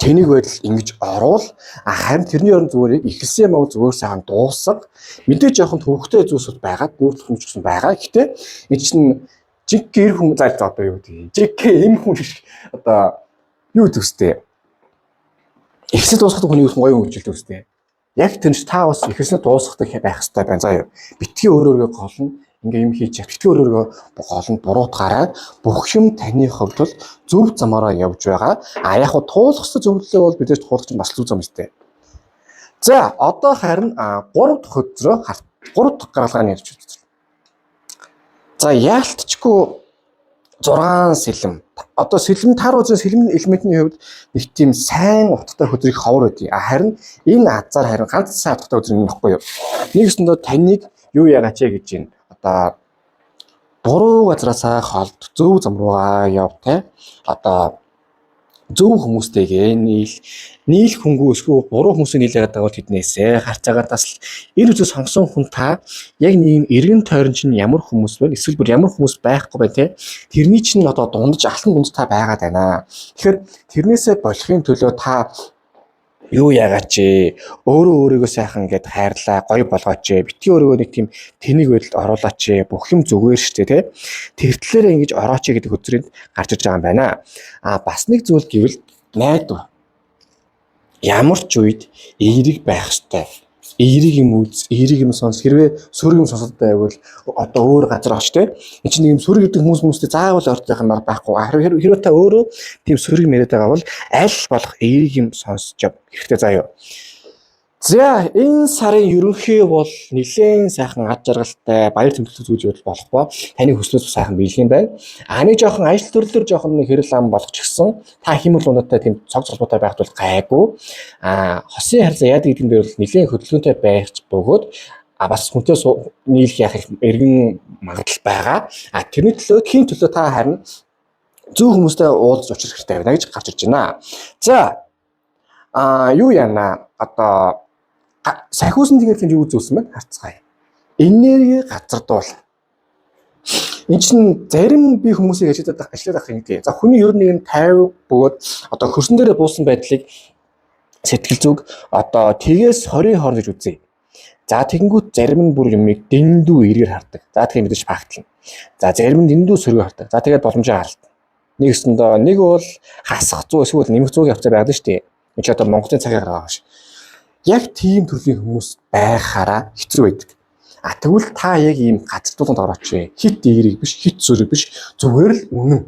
тэнийг байдал ингэж оруул харин тэрний орон зүгээр ихэлсэн юм уу зүгээр сайхан дуусах мэдээж жоохон төвхтэй зүйлсүүд байгаа нүүртэх хүмүүс гэсэн байгаа. Гэхдээ энэ чинь жиг гэр хүн зайлт одоо юу гэдэг жиг эм хүн шиг одоо юу төстэй ихсэл дуусгах хүний гоё үйлчлэл төстэй. Яг тэр та бас ихэлсэн дуусгах байх хэрэгтэй байна. За юу битгий өөрөөгөө голно ингээ юм хийж битгий өөрөөгөө голно буруутгаараа бүх юм таны хувьд бол зөв замаараа явж байгаа. Яг нь туулах ёстой зөвлөлөө бол бидээс туулах чинь бас зөв зам өстэй. За одоо харин 3 дахь өдрөө 3 дахь гаргалгааны ярьж үзье. За яалтчгүй 6 сэлэм. Одоо сэлэм тар үзэн сэлэм элементийн хувьд нэг тийм сайн утгатай өдрийг ховор өгдөө. Харин энэ азар харин ганц сайн утгатай өдөр юм баггүй юу. Нэгэсэндээ таныг юу яагач гэж байна. Одоо буруу газраасаа холд зөв зам руугаа яв те. Одоо зөв хүмүүстэйгээ нийл хөнгөө эсвэл буруу хүмүүсийг нийлээд байгаа бол тэднээсээ харцаагаар тасл энэ үзэл сонгосон хүн та яг нэг эргэн тойрон чинь ямар хүмүүс вэ эсвэл бүр ямар хүмүүс байхгүй бай те тэрний чинь одоо дундаж алхан дунд та байгаад байна. Тэгэхээр тэрнээсээ болохын төлөө та юу яагач өөрийгөө сайхан ингээд хайрлаа гоё болгооч битгий өөрийгөө нэг тийм тэнийг байдалд оруулаач бүх юм зүгээр штэ те тэр талаараа ингэж орооч гэдэг хөзрөнд гарч ирж байгаа юм байна. Бас нэг зүйл гэвэл найдвар ямар ч үед эерэг байх ёстой. Эерэг юм үз, эерэг юм сонс хэрвээ сөрөг юм сонсоод байвал одоо өөр газар очь те. Энд чинь нэг юм сөрөг гэдэг хүмүүстэй заавал ордог юм байхгүй. Хэрвээ та өөрөө тийм сөрөг мэрэд байгаа бол аль болох эерэг юм сонсож яв. Хэрэгтэй заа юу. За энэ сарын ерөнхий бол нэлээд сайхан ад жаргалтай баяр тэмдэглэл зүүж болохгүй. Таны хүслээс сайхан биелэх юм байна. Нэг жоохон ажил төрлөөр жоохон нэг хэрэл ам болгочихсон. Та хэмэл унаатай тийм цог цолбоотой байхад бол гайгүй. Хосын харьцаа яадаг гэдэг нь бол нэлээд хөдөлгөөнтэй байх бөгөөд бас хүнтэй нийлэх яах эргэн магадлал байгаа. Тэрний төлөө та харин зөв хүмүүстэй уулзж учрах хэрэгтэй байна гэж гарч ирж байна. За юу яана одоо сахиусан тэгээд юу зүйлсэн бэ? Харцгаая. Энерги газардуул. Энд чинь зарим би хүмүүсийг ажиллаад авах юм гэдэг. За хүний ер нь 50 бөгөөд одоо хөрсөн дээрээ буусан байдлыг сэтгэл зүг одоо тгээс 20 хооронд гэж үзье. За тэгэнгүүт зарим нь бүр юмыг дэндүү эргээр хардаг. За тэгэхээр мэдээж фактлна. За зарим нь дэндүү сөргөөр хардаг. За тэгээд боломжоо харалт. Нэгсэндээ нэг бол хасах 100 эсвэл нэмэх 100-ийн хавцаа байдаг шүү дээ. Энд ч одоо Монголын цагаар байгаа ш. Яг тийм төрлийн хүмүүс байхаараа хэцүү байдаг. Тэгвэл та яг ийм газартууланд орооч. Хит эерэг биш, хит сөрөг биш. Зүгээр л үнэн.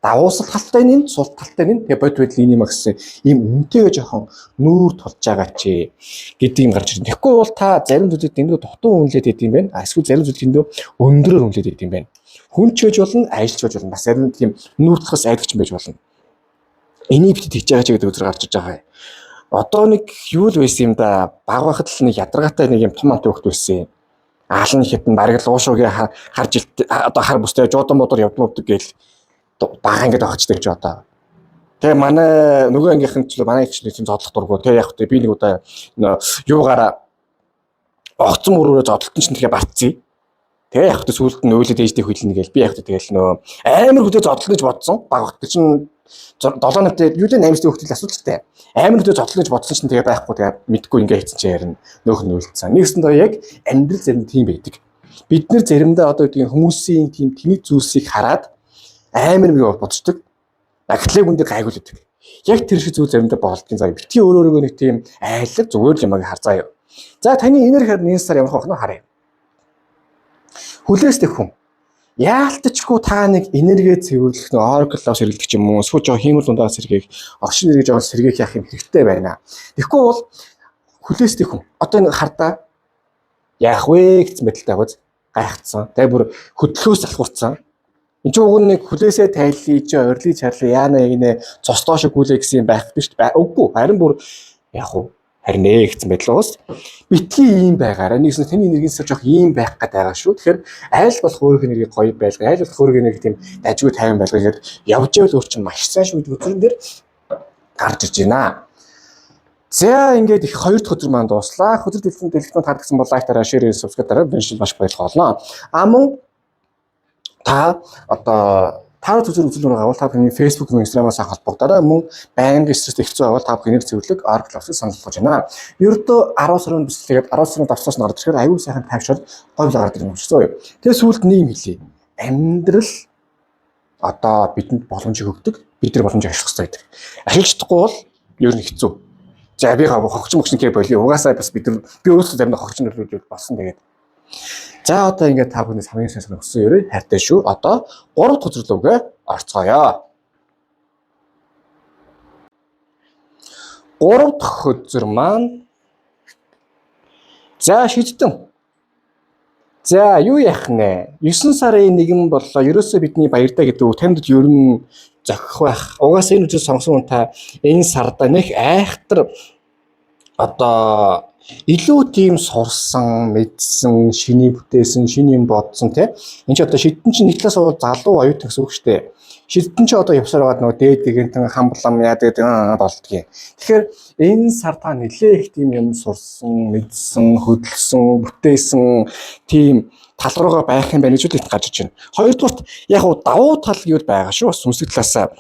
Давуусал талтай нь, сул талтай нь тэгээ бод байдлын юм гэсэн ийм үнэтэйгээ жоохон нүүр тулж байгаа ч гэдэг юм гарч ирнэ. Тэгэхгүй бол та зарим зүйлүүд дэндүү дутуу үнэлээд идэв юм байна. Эсвэл зарим зүйл дэндүү өндрөөр үнэлээд идэв юм байна. Хүн ч байж болно, аялч байж болно. Бас зарим тийм нүүртгээс айдагч байж болно. Энийг бит хийж байгаа ч гэдэг үзэр гарч иж байгаа. Одоо нэг юу л байсан юм да. Баг байхад л нэг ядаргаатай нэг юм том амт өгт байсан. Аалны хитэн бараг л уушуугийн харж одоо хар бүстэй жуудан модор явдмавдаг гээл бага ингээд огчдаг ч одоо. Тэгээ манай нөгөө ангийнхан ч манай их чинь зодлох дурггүй. Тэгээ яг хөтэ би нэг удаа юугаараа огцон мөрөөрөө зодлолтон чинь тэгээ бартцъя. Тэгээ яг хөтэ сүүлд нь өөлөд ээжтэй хөлнө гээл би яг хөтэ тэгэл нөө амар хөтэ зодлоно гэж бодсон. Бага хөтэ чинь 7 настай юу л 8 настай хөлтөл асуулттай. Амар хөтэ зодлоно гэж бодсон чинь тэгээ байхгүй тэгээ мэдгүй ингээ хийсэн чинь ярина. Нөөх нь үйлцсэн. Нэгсэндээ яг амьдрал зарим тийм байдаг. Бид нэр заримдаа одоо үгдгийн хүмүүсийн тийм тэнэг зүйлсийг хараад амар мэг бодчихдаг. Агтлыг үндэ гайгуулдаг. Яг тэр шиг зүйл заримдаа болдгийн заа. Битгий өөрөөгөө нэг тийм айлаг зүгээр юм харцаа юу. За таны энерги харин энэ сар ямар хохно харъя. Хүлээстэй хүн. Яалтчгүй та нэг энерги цэвэрлэх нөө Oracle-аас хэрэглэх юм уу? Эсвэл жоо хиймэл дундаас сэргээх, оршин нэрийг жоо сэргээх яах юм хэрэгтэй байна. Тэгэхгүй бол хүлээстэй хүн. Одоо нэг хардаа яах вэ гэсэн байдалтай байгааз гайхацсан. Тэгээ бүр хөдлөхөөс залхуурцсан. Энд чинь уг нэг хүлээсээ тайллаа чи ойрлыг чарлаа яана яг нэ цостоо шиг хүлээх гэсэн юм байх биш үгүй харин бүр яг уу харин нэ гэсэн байдлаас битгий ийм байгаараа нэгсэн таны энергийн сар жоох ийм байх гээд байгаа шүү. Тэгэхээр айл болох өөрийнхөө энергийг гоё байлгаа, айл болох өөрийнхөө энергийг тийм дажгүй тайван байлгаа гэхээр явж байвал өөр чинь маш сайн шүү гэдэг үзэн дээр гарч ирж байна. За ингээд их 2 дахь өдөр маань дууслаа. Өдөр дэлгэцэн таарсан бол лайктараа, шеэр, субскрайб дараа бэншил маш баярлах болно. Мөн та одоо та үзэл рүү гавал та бүхний Facebook, Instagram-аас холбогдорой мөн байнга стресс хэцүү байвал та бүхний зөвлөг Oracle-аас санал болгож байна. Ердөө 10 сарын бичлэгээд 10 сарын давцаас нь орж ирэхээр аюул сайхан тайвшрал говь гараад ирэх юм шүү. Тэгээ сүүлд нэм хэлье. Амьдрал одоо бидэнд боломжийг өгдөг. Бид нар боломжийг ашиглах хэрэгтэй байдаг. Ашиглаж чадахгүй бол ер нь хэцүү. За би хогч мөгчнө гээ болио. Угаасаа бас би өөрөөсөө заримдаа хогч нөлөөлж болсон тэгээд. За одоо ингээд та бүхнээс хамгийн сайн өгсөн ерөө хайртай шүү. Одоо 3 дахь үзэрлүүгээ орцгоё. 3 дахь үзэр маань за шийдтэн. За юу яах нэ? 9 сарын 1 боллоо. Ерөөсөө бидний баяртай гэдэг үг танд ер нь зохих байх. Угаасаа энэ үзэл сонсон та энэ сарда нэг айхтар одоо илүү тийм сурсан, мэдсэн, шиний бүтээсэн, шиний юм бодсон тий. Энд чи одоо шидтэн чи нэг талаас бол залуу оюутан гэсэн үг шүү дээ. Шидтэн чи одоо явсаар байгаад нөгөө дээд гэгэнтэн хамблам яадаг болдгийг. Тэгэхээр энэ сар та нэлээ их тийм юм сурсан, мэдсэн, хөдөлсөн, бүтээсэн тийм тал руугаа байх юм байна гэж үл гарч иж байна. Хоёрдугаарт яг уу давуу тал гэвэл байгаа шүү. Бас сүнслэг талаасаа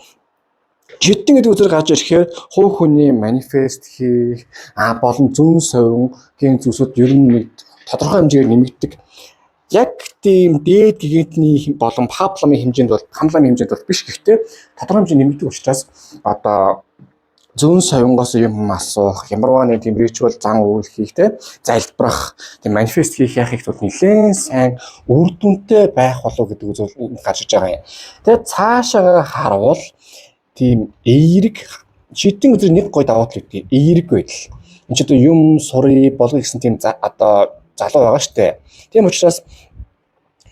жидэн гэдэг үзэр гарч ирэхээр хувь хүний манифест хийх болон зүүн совингийн зүйлсүүд ер нь нэг тодорхой хэмжээгээр нэмэгддэг. Яг тийм дээд гигантны болон пабломын хэмжээнд бол хамламын хэмжээнд бол биш гэхдээ тодорхой хэмжээнд нэмэгддэг учраас одоо зүүн совингоос юм асуух, ямарваа нэг тийм ритуал зан үйл хийх те залбирах, тийм манифест хийх яхих бол нэлээд сайн үр дүнтэй байх болов гэдэг үзэл гарч иж байгаа юм. Тэгээд цаашаа харуул тийм эерэг шидэн үзэр нэг гой давуу тал өгдөө эерэг байдал. Энд ч одоо юм сурыг болгоё гэсэн тийм одоо залуу байгаа штэ. Тийм учраас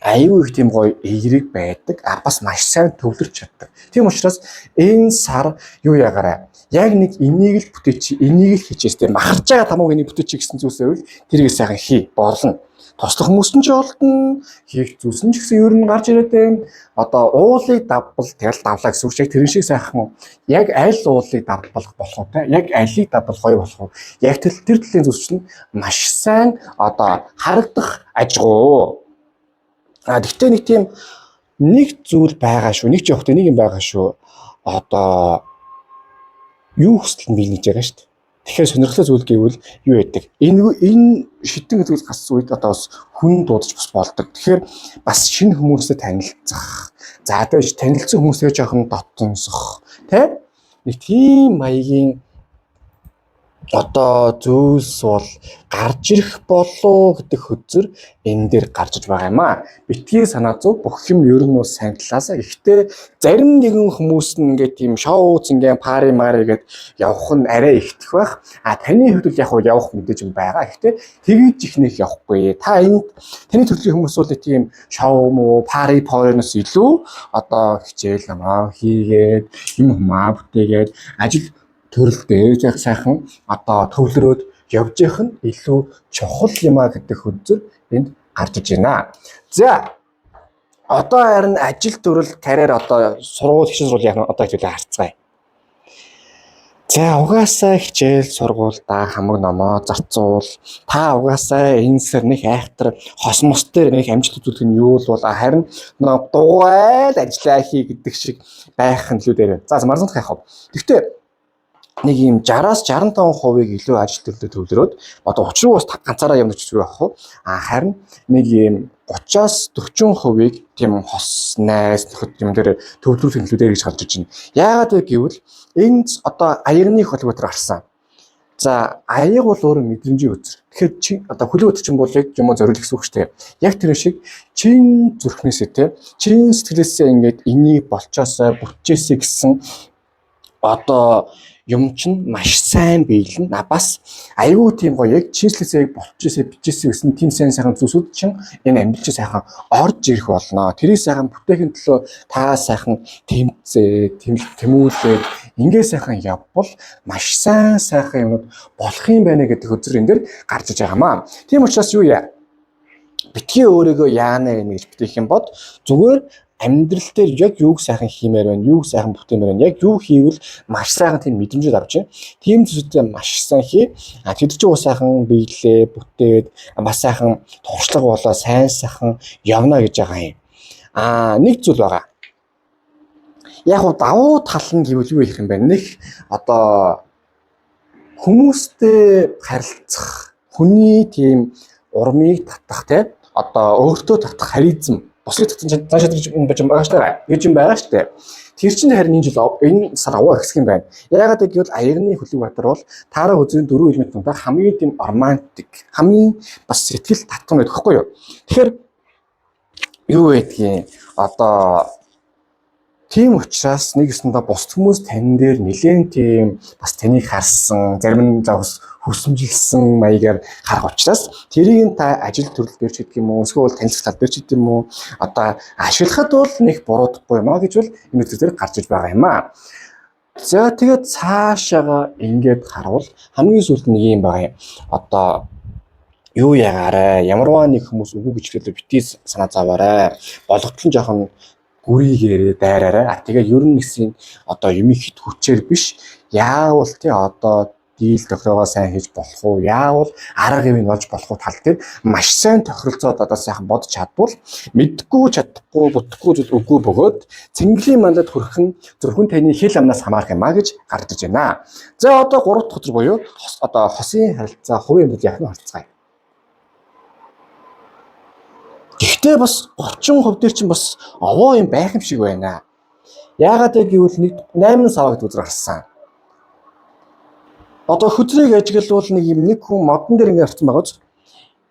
аюу их тийм гоё эерэг байдаг. Бас маш сайн төвлөрч чаддаг. Тийм учраас энэ сар юу ягаарай. Яг нэг энийг л бүтээч, энийг л хийчээс тийм махарж байгаа тамууг энийг бүтээч гэсэн зүйлсээ үл тэрийг сайхан хий, борлно. Тослох хүмүүс нь ч олдно, хийх зүйлс нь ч гэсэн ер нь гарч ирээд байна. Одоо уулыг давбал тэгэл давлаа гэсэн үг шиг тэрэн шиг сайхан яг аль уулыг давбалах болох уу те яг алийг давбал гоё болох уу яг тэр төлөлийн зүйлс нь маш сайн одоо харагдах ажгуу. Гэхдээ нэг тийм нэг зүйл байгаа шүү. Нэг ч явахтай нэг юм байгаа шүү. Одоо юу хүсэл нь бий гэж байгаа шүү дээ. Тэгэхээр сонирхолтой зүйл гэвэл юу байдаг? Энэ шидэн гэдэг гассан үед одоо бас хүн дуудаж бас болдог. Тэгэхээр бас шинэ хүмүүстэй танилцах. За тэгэж танилцсан хүмүүстэй жоохон дотносох. Тэ? Нэг тийм маягийн одоо зүйлс бол гарч ирэх болоо гэдэг хөзөр энэ дээр гарч иж байгаа юм аа. Битгий санаа зов бүх юм ер нь бас сайн талаасаа. Гэхдээ зарим нэгэн хүмүүс нь ингээд тийм шоу зингээ пари мари гэд явах нь арай ихтэх байх. Таны хувьд яг явах мэдээж юм байгаа. Гэхдээ тэгж ихнийх явахгүй. Та энд таны төрлийн хүмүүс бол тийм шоу муу пари порноос илүү одоо хичээл намаа хийгээд юм humаа бүтээгээд ажил төрөлтэй сайхан одоо төвлөрөөд явж явах нь илүү чухал юм а гэдэг хөзөр энд гарч иж байна. За одоо харин ажил төрөл карьер одоо сургууль хичээл сургуулийн одоо хэвлээ харцгаая. За угаасаа хичээл сургуульдаа хамаг номоо зарцуул. Та угаасаа энэ сар нэг айхтар хос мос дээр нэг амжилт үзүүлэх нь юу бол харин дугайл ажиллаа хий гэдэг шиг байх нь л үү дээр. За марзант хайх. Гэхдээ нэг юм 60-аас 65% илүү ажил төрлөө төвлөрөөд одоо учруу бас ганцаараа явна гэж байх уу? Харин нэг юм 30-аас 40% тийм хос найз нөхөд юм дээр төвлөрөх хэлүүдээр гэж гарч иж байна. Яагаад вэ гэвэл энд одоо аягны холбоотор гарсан. За аяг бол өөрөө мэдрэмжийн үзэр. Тэгэхээр чи одоо хөлөө өтчин бол яг юм зориул гэсэн үг шүү дээ. Яг тэр шиг чин зүрхнээсээ те чин сэтгэлээсээ ингээд энийг болчоосоо бүтчээсээ гэсэн одоо юм чинь маш сайн биелнэ. Бас айгүй тийм гоё яг чинслээсээ болчихсоо бичээсээ гэсэн тийм сайн зүйлсүүд чинь энэ амжилт сайхан орж ирэх болно. Тэрийг сайхан бүтээхийн төлөө та сайхан тэмүүлээд ингээ сайхан явбал маш сайхан юмуд болох юм байна гэдэг хөзөр энэ дэр гарч иж байгаамаа. Тийм учраас юу яа? Битгий өөрийгөө яана гэж битгэх юм бод зүгээр амьдрал дээр яг юуг сайхан хиймээр байна, юуг сайхан бүтээмээр байна, яг юу хийвэл маш сайхан тийм мэдрэмжүүд авч байна. Тийм зүйлсээ маш сайн хий. Тэд чинь сайхан биелээ, бүтээд бас сайхан туршлага болоо сайн сайхан явна гэж байгаа юм. Нэг зүйл байгаа. Яг давуу тал нь гэвэл юу их юм бэ? Нэг одоо хүмүүстэй харилцах, хүний тийм урмыг татах те одоо өөртөө татах харизм бусад цаашаа гэж байгаа шүү дээ. Гэж юм байгаа шүү дээ. Тэр чинь харин энэ жил энэ сар аваа ихсэх юм байна. Яагаад гэвэл аягны Хүлэвбаатар бол таараа үзэн 4 элемент дундаа хамгийн тийм романтик, хамгийн бас сэтгэл татсан гэдэг хэвгүй юу. Тэгэхээр юу гэдгийг одоо тийм учраас нэг өсөндөө бус хүмүүс тань дээр нэлээд тийм бас таныг харсан, зарим нь завс хүсэмжилсэн маягаар харах учраас тэрийг та ажил төрөл дээр ч гэдэг юм уу, эсвэл танилцах тал дээр ч гэдэг юм уу, одоо ашиглахад бол нэг буруудахгүй юм а гэж бол энэ зүйлээр гарч иж байгаа юм а. За тэгээд цаашаага ингээд харуул хамгийн сүүлд нэг юм байгаа юм. Одоо юу ягаарэ, ямарваа нэг хүмүүс үгүй гэж хэлээ битгий санаа зовоорой. Болготлон жоохон гүрийгээрээ дайраарай. Тэгээд ер нь нэгсийн одоо юм хит хүчээр биш. Яавал тий одоо дийл тохиогоо сайн хийж болох уу? Яавал арга юм болж болох уу тал дээр маш сайн тохиролцоод одоо сайхан бодож чадвал мэдгүй чадахгүй бүтггүй зүйл үгүй бөгөөд цэнгэлийн мандад хүрхэн зөвхөн таны хэл амнаас хамаарах юм а гэж гарч иж байна. За одоо 3 дахь өдөр буюу одоо хосын харилцаа хувийн амьдрал яах нь харилцгаая. Гэхдээ бас 30% дээр чинь бас овоо юм байх юм шиг байна. Яагаад гэвэл нэг 8 савагт үзэр гарсан. Одоо хөдрийг ажиглавал нэг хүн модон дээр ингэ харцсан байгаа ч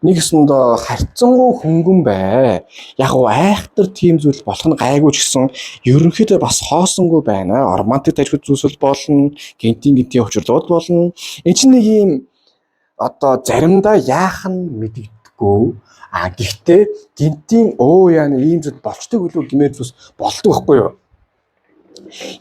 нэгсэнд харьцангуй хөнгөн бай. Яг айхтар тийм зүйл болох нь гайгүй ч гэсэн ерөнхийдөө бас хоосонгүй байна. Романтик ажил зүйлс болно, гинтийн учирлууд болно. Энэ чинь нэг юм одоо заримдаа яах нь мэддэггүй. Гэхдээ гинтийн яана ийм зүйл болчдөг үлээ гэмээр зүйлс болдог байхгүй юу?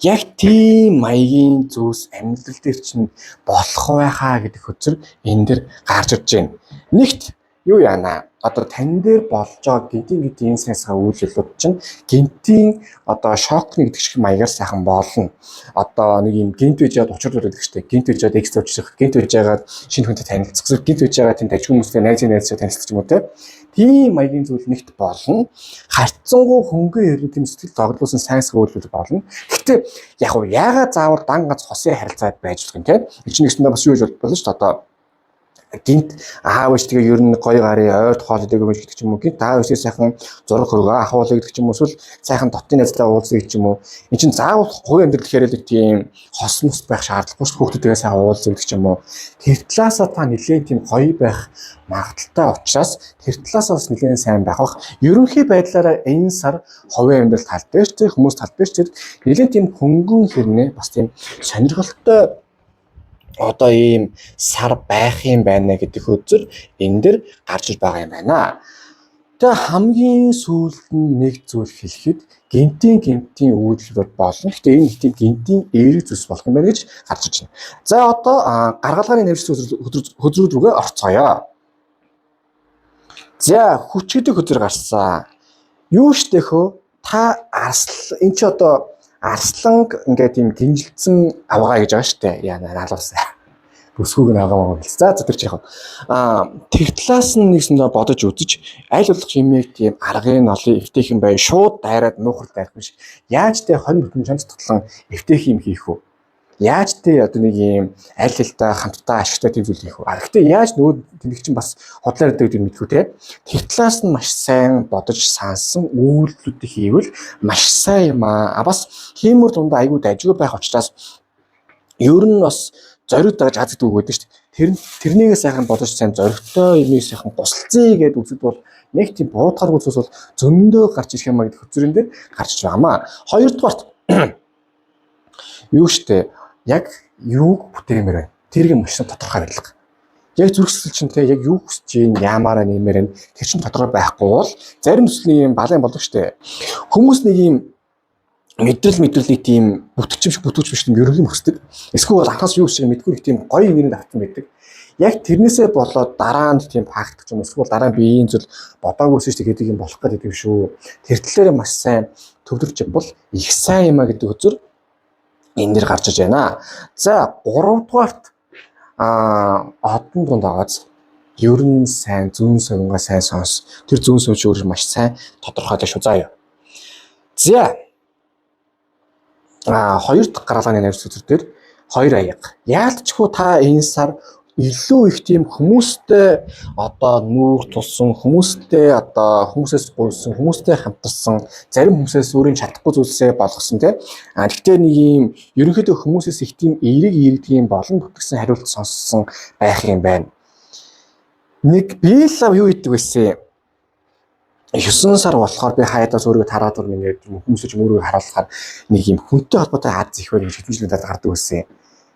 Яг тийм маягийн зүйлс амьдрал дээр чинь болох байхаа гэдэг хөзөр энэ дэр гарч ирж байна. Нэгт юу яана? Одоо тань дээр болж байгаа гинтийн энэ сайнсгаа үйлчлэлүүд чинь гинтийн одоо шокны гэдэг шиг маягаар сайхан болно. Одоо нэг юм гинт байж байгаа учир гэдэг чтэй. Гинт байж байгаа экс учрах, гинт байж байгаа шинэ хүнтэй танилцах, гинт байж байгаа тийм дажгүй хүмүүстэй найзаа танилцах юм уу те. Тийм маягийн зүйл нэгт болно. Харцсангуу хөнгөн яриг тийм сэтгэл догдлуулсан сайнсгаа үйлчлэл болно. Гэхдээ яг уу яагаад заавал дан ганц хосын харилцаад байж болох юм те. Эцэг нэгсэндээ бас юу гэж болно шүү дээ. Одоо гинт аав ээж тэгээ ер нь гоё гарын ойрт хоол идэг юм шиг гэдэг ч юм уу гинт аав ээжээ сайхан зураг хөргөө ахуулъя гэдэг ч юм уу эсвэл сайхан дотны найзтай уулзъя гэдэг ч юм уу эн чинь заавал хувийн амьдрал гэхээр л тийм хос мос байх шаардлагагүй шүү хүүхдүүдээ сайхан уулзъя гэдэг ч юм уу тэр талаасаа та нэлээд тийм гоё байх магадaltaй учраас тэр талаасаа бас нэлээд сайн байх бах ерөнхий байдлаараа энэ сар хувийн амьдрал тал дээр ч хүмүүс тал дээр ч нэлээд тийм хөнгөн хэрнээ бас тийм сонирхолтой одоо ийм сар байх юм байна гэдэг үзэр энэ дэр гарч иж байгаа юм байна. Тэгээ хамгийн сүүлд нь нэг зүйл хэлэхэд гинтийн үйлдэл болно. Гэхдээ энэ тийм гинтийн эерэг зүйлс болох юм байна гэж гарч иж байна. За одоо гаргалгааны нэвшил хөдрүүд рүүгээ орцгоё. За хүч гэдэг хөдөр гарсан. Юу штэ хөө та эн чи одоо арслан ингээд тийм гинжилсэн авгаа гэж байгаа штэ. Яна наалуусаа. Бүсгүйг авгаа хэлсэн. За тэр чих. Тэр талаас нь нэгсэндээ бодож үзэж аль болох хэмээг тийм аргын нолын эвтэйхэн бай шууд дайраад нуухар дайрах биш. Яаж тэ 20 бүтэн чанц тотлон эвтэйх юм хийх вэ? Яаж тэ одоо нэг юм аль хэлтэй хамтдаа ашигтай тийм зүйл хийх вэ? Гэхдээ яаж нөгөө тэмдэг чинь бас хотлоор өгдөг юм мэдхүү те. Тэр талаас нь маш сайн бодож сансан үйлдэлүүд хийвэл маш сайн юм аа. Бас хиймэр дундаа айгүй дажгүй байх учраас ер нь бас зориуд дагаж хаздаг үг байдаг шүү дээ. Тэрнийг сайхан бодож сайн зоригтой юмыг сайхан тусалцъя гэдээ үзэд бол нэг тийм буутгаргүй зүйлс бол зөндөө гарч ирэх юм а гэдэг хөзрөн дээр гарч иж байгаамаа. Хоёрдугаарт юу штэ яг юуг бүтээмээр байна. Тэрийг маш тодорхой байлга. Яг зүрхсэл чинь те яг юу хүсэж ийн яамаараа нэмээр нь тэр чинь тодорхой байхгүй бол зарим төслийн юм балан болдог штэ. Хүмүүс нэг юм мэдрэлийг тийм бүтгч биш тийм ерөнхий мөсдөг. Эсвэл анхаас юу шиг мэдгүй их тийм гоё нэрээр авсан байдаг. Яг тэрнээсээ болоод дараа нь тийм факт ч юм эсвэл дараа нь биеийн зүйл бодоагүйсэн ч гэдэг юм болох гэдэг юм шүү. Тэр талаараа маш сайн төвлөрч бол их сайн юм а гэдэг үзэр энэ дэр гарч иж байна. За 3 дугаарт одон дунд аваад ер нь сайн зүүн совингаа сайн сонс. Тэр зүүн совч өөр маш сайн тодорхойлоо шүү заа юу. За хоёр дахь гаргалгааны нэвтрүүлэг дээр хоёр аяга. Яалтчгүй та энэ сар илүү их тийм хүмүүстэй одоо нүүр тулсан, хүмүүстэй одоо хүмүүсээс гуйсан, хүмүүстэй хамтарсан, зарим хүмүүсээс өөрийн чадахгүй зүйлсээ болгосон тийм. Гэхдээ нэг юм ерөнхийдөө хүмүүсээс их тийм эерэг тийм болон бүтгсэн хариулт сонссон байх юм байна. Нэг би л юу гэдэг вэсэ 9 сар болохоор би хаяадаас өөрийгөө тараад ингээд хүмүүсч өөрийгөө харуулахаар нэг юм хүнтэй холбоотой аз их байх шийдвэрлэлд гардаг байсан.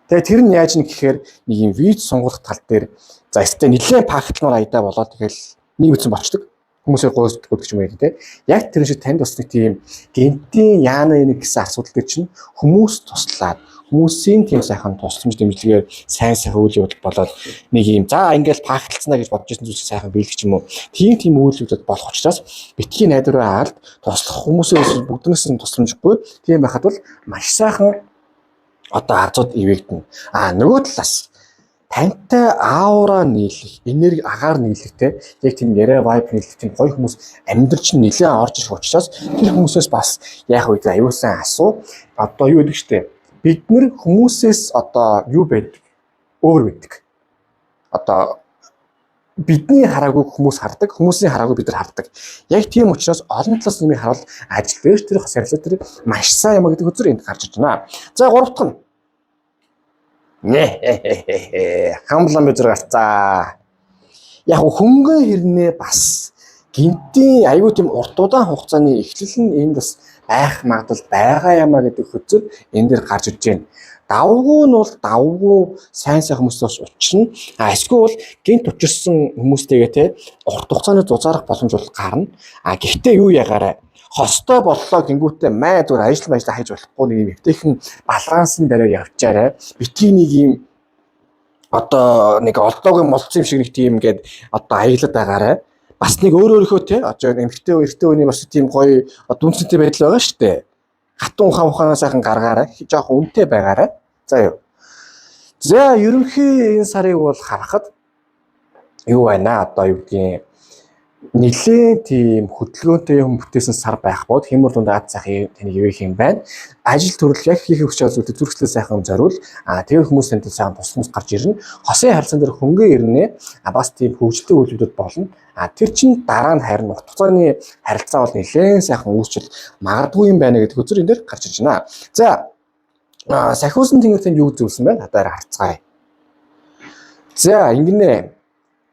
Тэгээ тэр нь яаж нэг гэхээр нэг юм виз сонгох тал дээр за өстэй нэлээд пакетноор аядаа болоод тэгэл нэг үтсэн болчдөг. Хүмүүсээр гойсддаг гэдэг юм яа тийм. Яг тэр шиг танд бас нэг тийм гентийн яана нэг гэсэн асуудал дээр чинь хүмүүс туслаад хүмүүсийн тийм сайхан тусламж дэмжлэгээр сайн үйл явдал болоод нэг юм за ингээл пакетлцнаа гэж бодож ирсэн зүйлс сайхан биелэх юм уу. Тийм үйл явдал болох учраас битгий найдвараа алд туслах хүмүүсээс бүгднээс нь тусламжгүй. Тийм байхад бол маш сайхан одоо азууд ивэгдэнэ. Нөгөө талаас тантай аура нийлэх, энерги агаар нийлэхтэй яг тийм яриа вайб нийлэх тийм гоё хүмүүс амьдрч нэлээд орж ирэх учраас тэр хүмүүсээс бас яах вэ аюул сан асуу. Одоо юу гэдэг штэ бид нэр хүмүүсээс одоо юу байдаг? Өөр байдаг. Одоо бидний хараагүй хүмүүс хардаг, хүмүүсийн хараагүй бид нар хардаг. Яг тийм учраас олон талаас нэмийг харуул ажил дээр тэр хариулт тэр маш сайн юм гэдэг үзэр энд гарч иж байна. За гуравдах нь хамлан бид гарцаа. Яг хөнгөн хэрнээ бас гинтийн аюу тийм урт удаан хугацааны эхлэл нь энд бас байх магадлал байгаа юм а гэдэг хөзөр энэ дэр гарч иж байна. Давгүй нь бол давгүй сайн хүмүүсээс учрна. Эсвэл гинт учирсан хүмүүстэйгээ те урт хугацааны зузаарах боломж бол гарна. Гэхдээ юу ягаарай хостой боллоо гингүүтээ май зүгээр ажил хайж болохгүй нэг юм эвтэйхэн балансны дараа явчаарай. Битгий нэг юм одоо нэг олдоогийн молцсон юм шиг нэг тийм ингээд одоо аяглаад байгаарай. Бас нэг өөрийнхөө те одоо эмэгтэй эрэгтэй хүний бас тийм гоё дүнцэнтэй байдал байгаа шүү дээ. Хатун ухаанаа сайхан гаргаарай. Жоох үнэтэй байгаарай. За юу. За ерөнхий энэ сарыг бол харахад юу байна одоо юу гэдгийг нэлээд тийм хөдөлгөөнтэй юм бүтээсэн сар байх бод хэмэр дунд ад сайхан таны явах юм байна. Ажил төрөл яг хийх хүч чадлуудыг зүрхлээ сайхан зориул. Тэгээ хүмүүс танд сайхан тус хүмүүс гарч ирнэ. Хосын харилцаан дээр хөнгөн ирнэ. Бас тийм хөгжилтэй үйлдэлүүд болно. Тэр чинь дараа нь харин урт хугацааны харилцаа бол нэлээд сайхан үүсчил магадгүй юм байна гэдэг үзэр энэ дээр гарч ирж байна. За сахиусан тэнгэр тэнд юу зүйлсэн байна? Надаар харцгаая. За ингэнэ.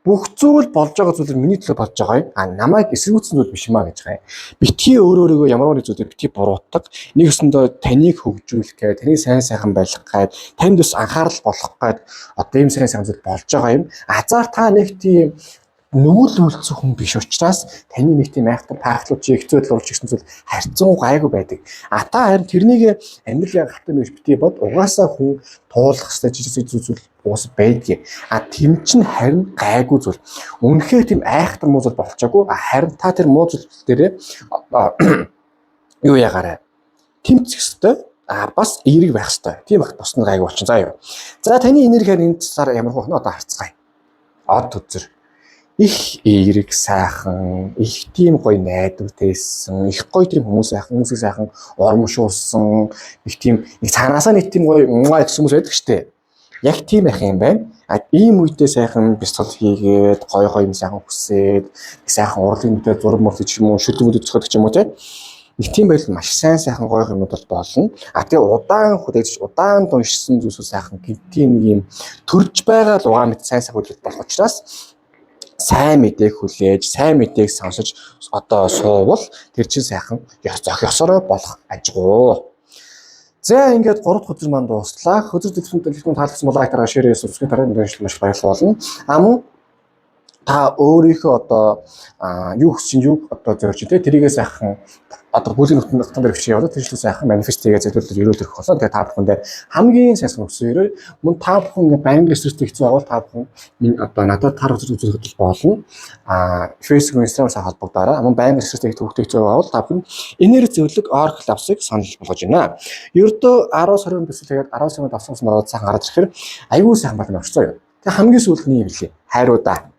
Бүх зүйл болж байгаа зүйлэр миний төлөө болж байгаа юм. Намайг эсэргүүцсэн зүйл биш юм а гэж байгаа юм. Битгий өөрөөгөө ямар нэг зүйлээр битгий буруутдаг. Нэг өсөндөө таныг хөгжүүлэх гээд, таны сайн байх гээд, танд бас анхаарал болох гээд одоо ийм сайн зүйл болж байгаа юм. Азар та нэг тийм нүгэл үлдсэн хүн биш учраас таны нэг тийм айхтар тааглуулж ихцөөдөл болж ирсэн зүйл харьцангуй гайгүй байдаг. Та харин тэрнийг амьдралын галтан биш битгий бод угаасаа хүн туулах хэвээр жижиг зүйл уус байдгийг. Тэм чинь харин гайгүй зүйл. Үнэхээр тийм айхтар муу зүйл болчоогүй. Харин та тэр муу зүйл дээрээ юу ягаарай. Тэмцэх ёстой. Бас эерэг байх ёстой. Тийм их тосны гайгүй болчихно. За юу. За таны энерги харин энэ сар ямар хөө одоо харцгаая. Од үзэр. Их эерэг сайхан, их тийм гоё найдвартэйсэн, их гоё тийм хүмүүсийг сайхан ормшуулсан, их тийм нэг цаанаасаа нэг тийм гоё гэсэн хүмүүс байдаг шүү дээ. Яг тийм байх юм байна. Ийм үедээ сайхан бяцлал хийгээд, гоё юм сайхан хүсээд, сайхан урлагийн мэдээ зураг мөрөж юм уу, шүлэг мөдөж зохиодог юм уу те. Нэг тийм байдал маш сайхан гоё юмуд бол болно. Тэгээ удаан хүлээж, удаан уншсан зүйлсүүд сайхан гинтийн нэг юм төрж байгаа л угаан мэд сайхан хөдөлгөт болох учраас сайн мэдээг хүлээж, сайн мэдээг сонсож одоо суувал тэр чинь сайхан зохиосороо болох ажгуу. За ингээд 3 дахь өдөр манд дууслаа. Өдөр төлөвлөлтөнд таалагдсан бол лайк дараа шеэр хийсэн дараа нь маш баярлалаа. Мөн та өөрийнхөө одоо юу хүсэж юу одоо зорж тэ тэрийгээ сайхан одоо бүлийн нутган дээр бичиж яваад тэр чинь сайхан манифест хийгээ зөвлөлөөр өрөөлөх болсон. Тэгээ та бүхэндээ хамгийн сайхан өсөөрөө мөн та бүхэн ингээ банк эсрэгтэй хэцүү авал та бүхэн одоо надад тар үзүүлэх болно. Facebook, Instagram-аас холбогдоорой. Мөн банк эсрэгтэй төвхтэй хэцүү авал та бүхэн энерги зөвлөг Org Labs-ыг санал болгож байна. Ердөө 10-20 бисэл тэгээд 10 сард авсан ороод сайхан гараад ирэхээр аюул сайхан байна орцоо юу. Тэгээ хамгийн сүүлд нь юм лээ. Хайруудаа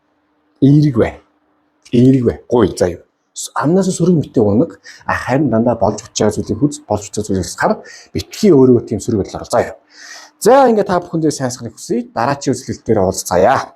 эерэг бай. Гуй заяа. Амнаас сөрөг мэтээ унаг харин дандаа болж очиж байгаа зүйлийг хүз болж очиж байгаа зүйлээс хар битгий өөрөө тийм сөрөг бодлоо заяа. За ингээд та бүхэндээ сайн сайхныг хүсье. Дараачийн үзлэлтээр уулзцаая.